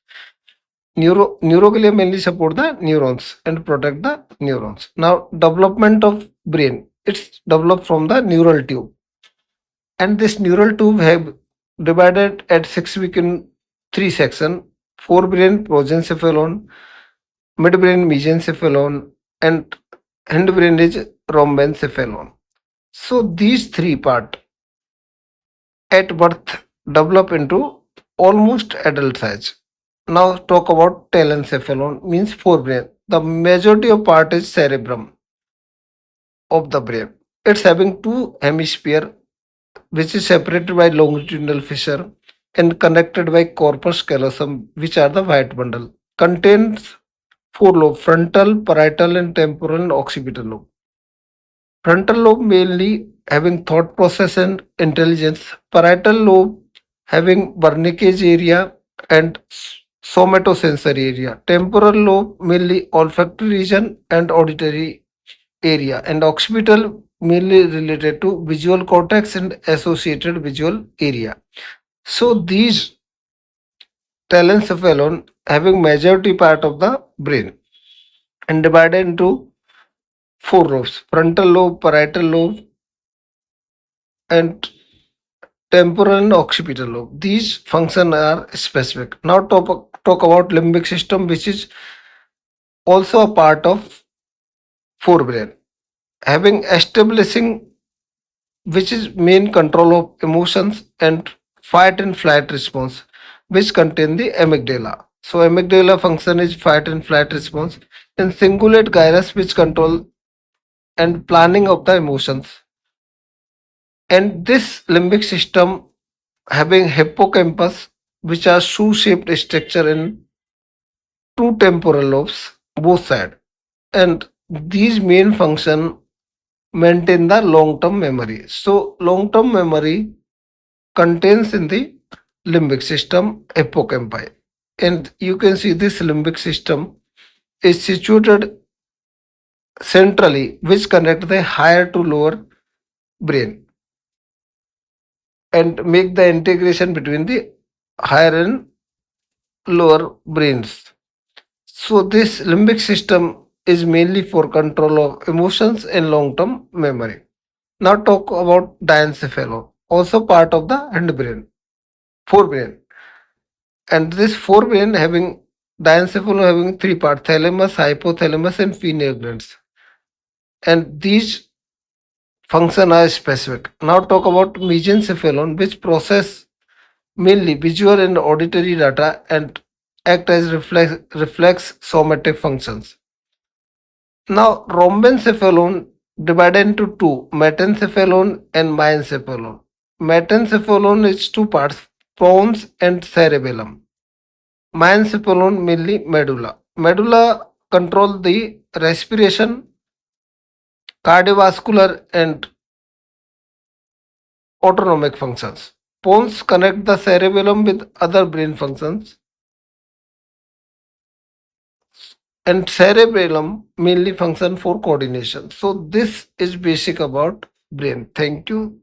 Neuroglia mainly support the neurons and protect the neurons. Now, development of brain. It's developed from the neural tube, and this neural tube have divided at 6 week in three section: forebrain progencephalon, midbrain mesencephalon, and hindbrain is rhombencephalon. So these three part at birth develop into almost adult size. Now talk about telencephalon means forebrain. The majority of part is cerebrum of the brain. It's having two hemisphere which is separated by longitudinal fissure and connected by corpus callosum, which are the white bundle. Contains four lobes: frontal, parietal, and temporal and occipital lobe. Frontal lobe mainly having thought process and intelligence. Parietal lobe having Wernicke's area and somatosensory area. Temporal lobe mainly olfactory region and auditory area, and occipital mainly related to visual cortex and associated visual area. So these telencephalon having majority part of the brain and divided into four lobes: frontal lobe, parietal lobe, and temporal and occipital lobe. These functions are specific. Now talk about limbic system, which is also a part of forebrain, having establishing which is main control of emotions and fight and flight response, which contain the amygdala. So amygdala function is fight and flight response, and cingulate gyrus which control and planning of the emotions. And this limbic system having hippocampus, which are shoe-shaped structure in two temporal lobes, both side. And these main function maintain the long-term memory. So long-term memory contains in the limbic system hippocampi. And you can see this limbic system is situated centrally, which connect the higher to lower brain and make the integration between the higher and lower brains. So this limbic system is mainly for control of emotions and long-term memory. Now talk about diencephalon, also part of the hindbrain, forebrain. And this forebrain having diencephalon having three parts: thalamus, hypothalamus, and pineal glands. And these function are specific. Now talk about mesencephalon, which process mainly visual and auditory data and act as reflex somatic functions. Now rhombencephalon divided into two: metencephalon and diencephalon. Metencephalon is two parts: pons and cerebellum. Diencephalon mainly medulla. Medulla control the respiration, cardiovascular, and autonomic functions. Pons connect the cerebellum with other brain functions, and cerebellum mainly function for coordination. So this is basic about brain. Thank you.